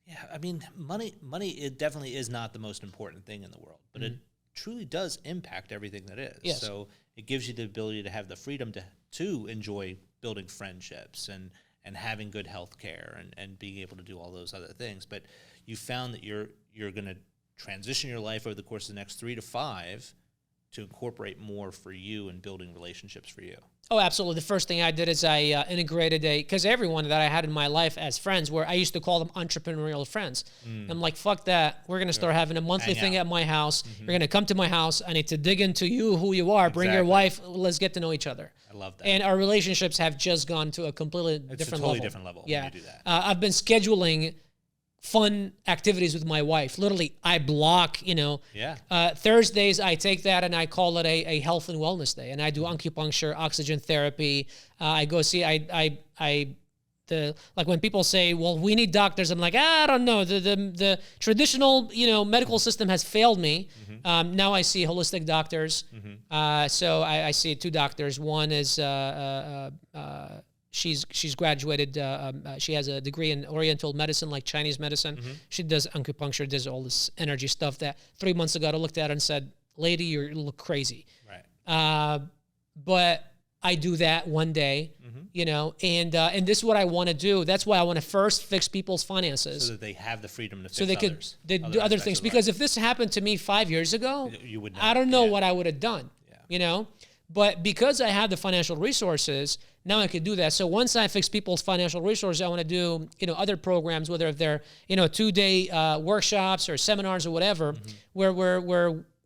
Yeah, I mean, money, it definitely is not the most important thing in the world, but it truly does impact everything that is. Yes. So it gives you the ability to have the freedom to enjoy building friendships and and having good health care and being able to do all those other things. But you found that you're going to transition your life over the course of the next 3 to 5 to incorporate more for you and building relationships for you. Oh, absolutely. The first thing I did is I integrated because everyone that I had in my life as friends I used to call them entrepreneurial friends. I'm like, fuck that. We're going to start having a monthly thing at my house. You're going to come to my house. I need to dig into you, who you are, bring your wife. Let's get to know each other. I love that. And our relationships have just gone to a completely different level. Different level Yeah. when you do that. I've been scheduling fun activities with my wife. Literally, I block, Thursdays, I take that and I call it a health and wellness day. And I do acupuncture, oxygen therapy. I go see, like when people say, well, we need doctors. I'm like, I don't know. The traditional, medical system has failed me. Now I see holistic doctors. So I see 2 doctors. One is, She's graduated. She has a degree in Oriental medicine, like Chinese medicine. She does acupuncture, does all this energy stuff that 3 months ago I looked at her and said, lady, you look crazy. Right. But I do that one day, and this is what I want to do. That's why I want to first fix people's finances. So that they have the freedom to fix they do other things. Because if this happened to me 5 years ago, you would I don't know what I would have done, But because I have the financial resources, now I could do that. So once I fix people's financial resources, I want to do, other programs, whether if they're, 2-day workshops or seminars or whatever, where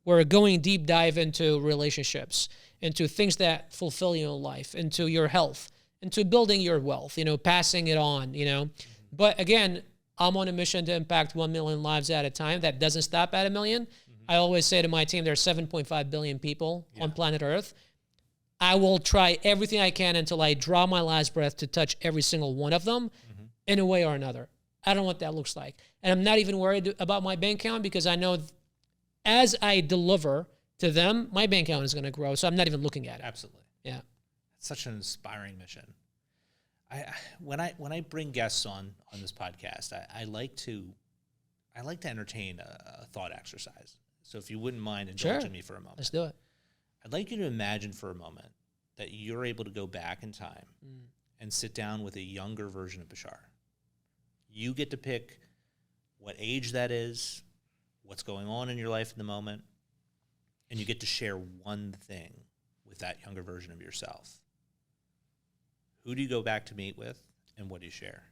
we're going deep dive into relationships, into things that fulfill you in life, into your health, into building your wealth, passing it on, But again, I'm on a mission to impact 1 million lives at a time. That doesn't stop at 1 million. I always say to my team, there's 7.5 billion people on planet Earth. I will try everything I can until I draw my last breath to touch every single one of them in a way or another. I don't know what that looks like. And I'm not even worried about my bank account because I know as I deliver to them, my bank account is going to grow. So I'm not even looking at it. Absolutely. Yeah. It's such an inspiring mission. When I bring guests on this podcast, I like to entertain a thought exercise. So if you wouldn't mind indulging me for a moment. Let's do it. I'd like you to imagine for a moment that you're able to go back in time and sit down with a younger version of Bashar. You get to pick what age that is, what's going on in your life in the moment, and you get to share one thing with that younger version of yourself. Who do you go back to meet with, and what do you share?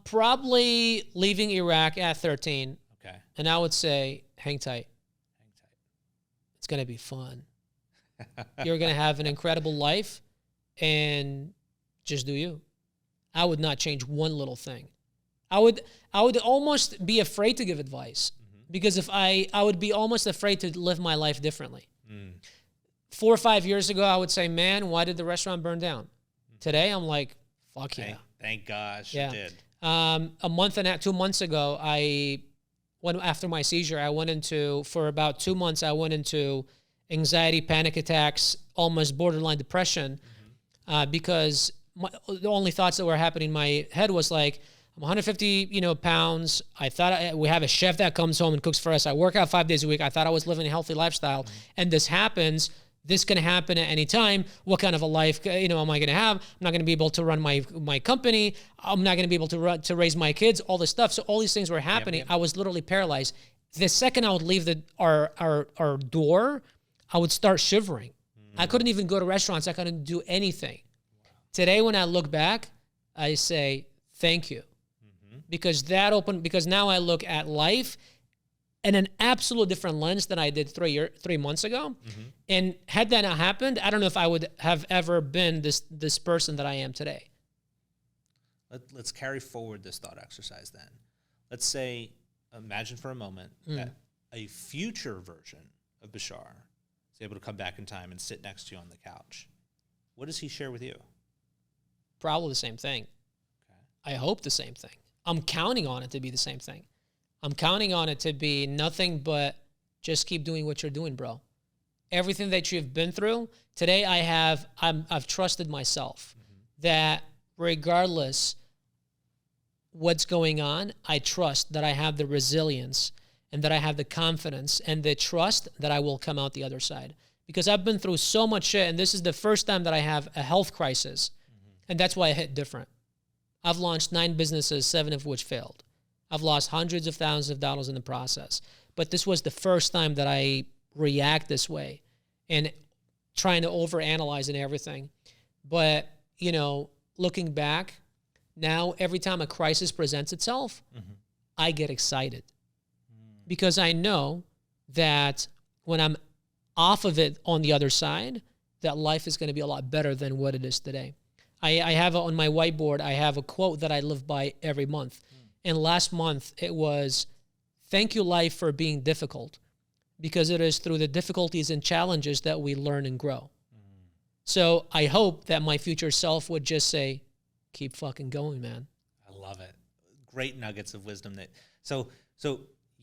Probably leaving Iraq at 13. Okay. And I would say, hang tight. It's going to be fun. You're going to have an incredible life, and just do you. I would not change one little thing. I would almost be afraid to give advice because if I would be almost afraid to live my life differently. 4 or 5 years ago, I would say, man, why did the restaurant burn down? Today, I'm like, fuck yeah. Thank gosh it did. 2 months ago, after my seizure, for about 2 months, I went into anxiety, panic attacks, almost borderline depression, because the only thoughts that were happening in my head was like, I'm 150, pounds. I thought we have a chef that comes home and cooks for us. I work out 5 days a week. I thought I was living a healthy lifestyle, and this happens. This can happen at any time. What kind of a life, am I going to have? I'm not going to be able to run my company. I'm not going to be able to raise my kids. All this stuff. So all these things were happening. Yep. I was literally paralyzed. The second I would leave our door, I would start shivering. I couldn't even go to restaurants. I couldn't do anything. Wow. Today, when I look back, I say thank you, because now I look at life in an absolute different lens than I did 3 months ago. And had that not happened, I don't know if I would have ever been this person that I am today. Let's carry forward this thought exercise then. Let's say, imagine for a moment that a future version of Bashar is able to come back in time and sit next to you on the couch. What does he share with you? Probably the same thing. Okay. I hope the same thing. I'm counting on it to be the same thing. I'm counting on it to be nothing but just keep doing what you're doing, bro. Everything that you've been through, today I've trusted myself that regardless what's going on, I trust that I have the resilience and that I have the confidence and the trust that I will come out the other side. Because I've been through so much shit, and this is the first time that I have a health crisis. And that's why I hit different. I've launched 9 businesses, 7 of which failed. I've lost hundreds of thousands of dollars in the process. But this was the first time that I react this way and trying to overanalyze and everything. But, you know, looking back, now every time a crisis presents itself, I get excited. Because I know that when I'm off of it on the other side, that life is going to be a lot better than what it is today. I have on my whiteboard, I have a quote that I live by every month. And last month it was, thank you, life, for being difficult, because it is through the difficulties and challenges that we learn and grow. So I hope that my future self would just say, keep fucking going, man. I love it. Great nuggets of wisdom. So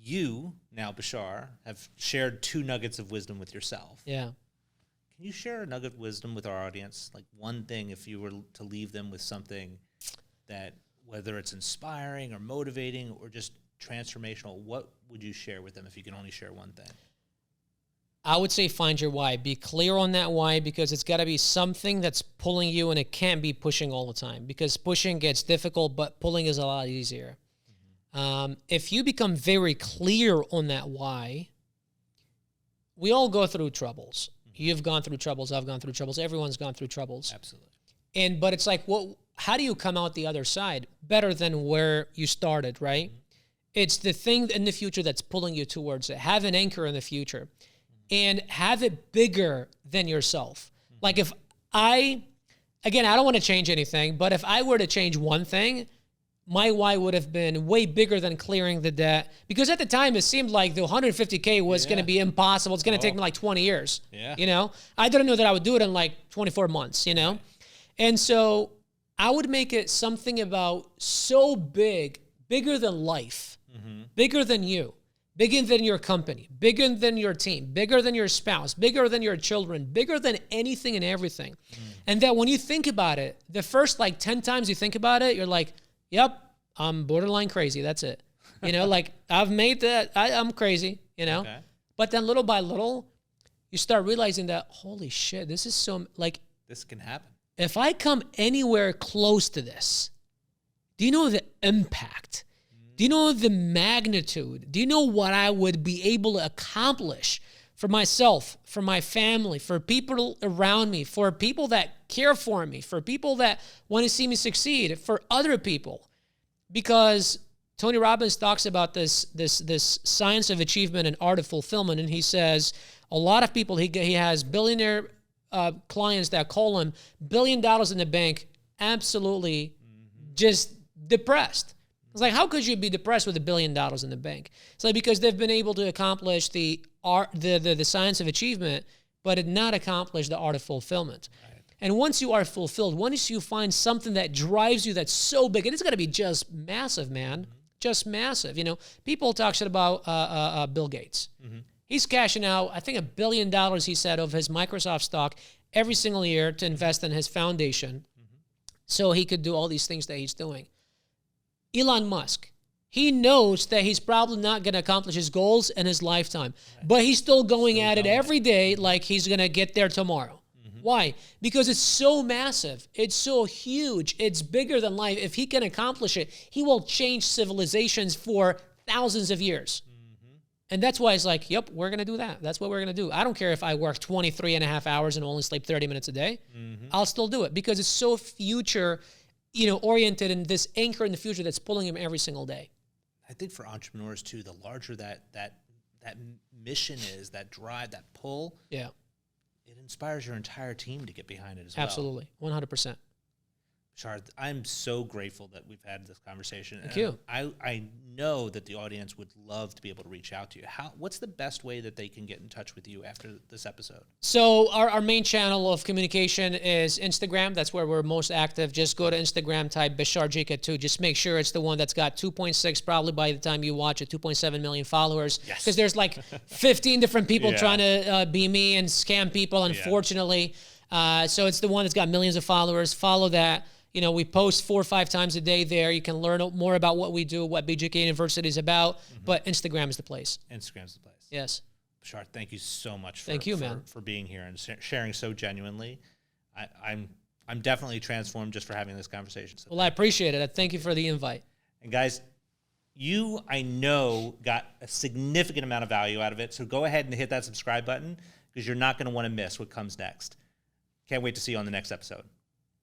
you now, Bashar, have shared 2 nuggets of wisdom with yourself. Yeah. Can you share a nugget of wisdom with our audience? Like one thing, if you were to leave them with something that, whether it's inspiring or motivating or just transformational, what would you share with them if you can only share one thing? I would say find your why. Be clear on that why, because it's got to be something that's pulling you, and it can't be pushing all the time, because pushing gets difficult, but pulling is a lot easier. If you become very clear on that why, we all go through troubles. You've gone through troubles. I've gone through troubles. Everyone's gone through troubles. Absolutely. But it's like, how do you come out the other side better than where you started, right? It's the thing in the future that's pulling you towards it. Have an anchor in the future and have it bigger than yourself. Like if I don't want to change anything, but if I were to change one thing, my why would have been way bigger than clearing the debt, because at the time it seemed like the 150K was going to be impossible. It's going to take me like 20 years. You know, I didn't know that I would do it in like 24 months, you know? And so I would make it something about so big, bigger than life, bigger than you, bigger than your company, bigger than your team, bigger than your spouse, bigger than your children, bigger than anything and everything. And that when you think about it, the first like 10 times you think about it, you're like, yep, I'm borderline crazy. That's it. You know, like I've made that. I'm crazy, you know. But then little by little, you start realizing that, holy shit, this is so, like, this can happen. If I come anywhere close to this, do you know the impact? Do you know the magnitude? Do you know what I would be able to accomplish for myself, for my family, for people around me, for people that care for me, for people that want to see me succeed, for other people? Because Tony Robbins talks about this science of achievement and art of fulfillment, and he says a lot of people, he has billionaire clients that call him $1 billion in the bank, absolutely just depressed. It's like, how could you be depressed with $1 billion in the bank? It's like, because they've been able to accomplish the science of achievement, but had not accomplished the art of fulfillment. And once you are fulfilled, once you find something that drives you that's so big, and it's got to be just massive, man, just massive. You know, people talk shit about Bill Gates. He's cashing out, I think, $1 billion, he said, of his Microsoft stock every single year to invest in his foundation so he could do all these things that he's doing. Elon Musk, he knows that he's probably not going to accomplish his goals in his lifetime, but he's still going at it every day like he's going to get there tomorrow. Why? Because it's so massive. It's so huge. It's bigger than life. If he can accomplish it, he will change civilizations for thousands of years. And that's why it's like, yep, we're going to do that. That's what we're going to do. I don't care if I work 23 and a half hours and only sleep 30 minutes a day. I'll still do it because it's so future, oriented, and this anchor in the future that's pulling him every single day. I think for entrepreneurs too, the larger that mission is, that drive, that pull, it inspires your entire team to get behind it as well. Absolutely, 100%. Bashar, I'm so grateful that we've had this conversation. Thank you. I know that the audience would love to be able to reach out to you. What's the best way that they can get in touch with you after this episode? So our main channel of communication is Instagram. That's where we're most active. Just go to Instagram, type Bashar Katou. Just make sure it's the one that's got 2.6, probably by the time you watch it, 2.7 million followers. Yes. Because there's like 15 different people trying to be me and scam people, unfortunately. So it's the one that's got millions of followers. Follow that. We post 4 or 5 times a day there. You can learn more about what we do, what BJK University is about, but Instagram is the place. Instagram's the place. Yes. Bashar, thank you so much man. for being here and sharing so genuinely. I'm I'm definitely transformed just for having this conversation. So, Well, I appreciate it. Thank you for the invite. and guys, you, I know, got a significant amount of value out of it. So go ahead and hit that subscribe button because you're not going to want to miss what comes next. Can't wait to see you on the next episode.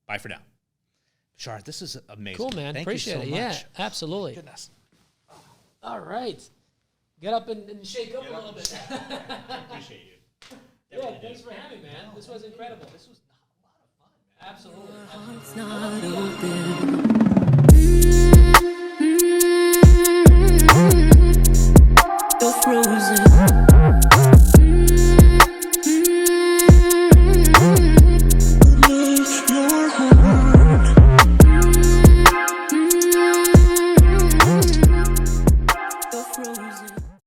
Bye for now. Bashar, this is amazing. Cool, man. Thank Appreciate you so it. much. Yeah, absolutely. Goodness. All right. Get up and shake up a little bit. I appreciate you. Yeah, thanks for having me, man. This was incredible. This was a lot of fun, man. Absolutely. It's not open.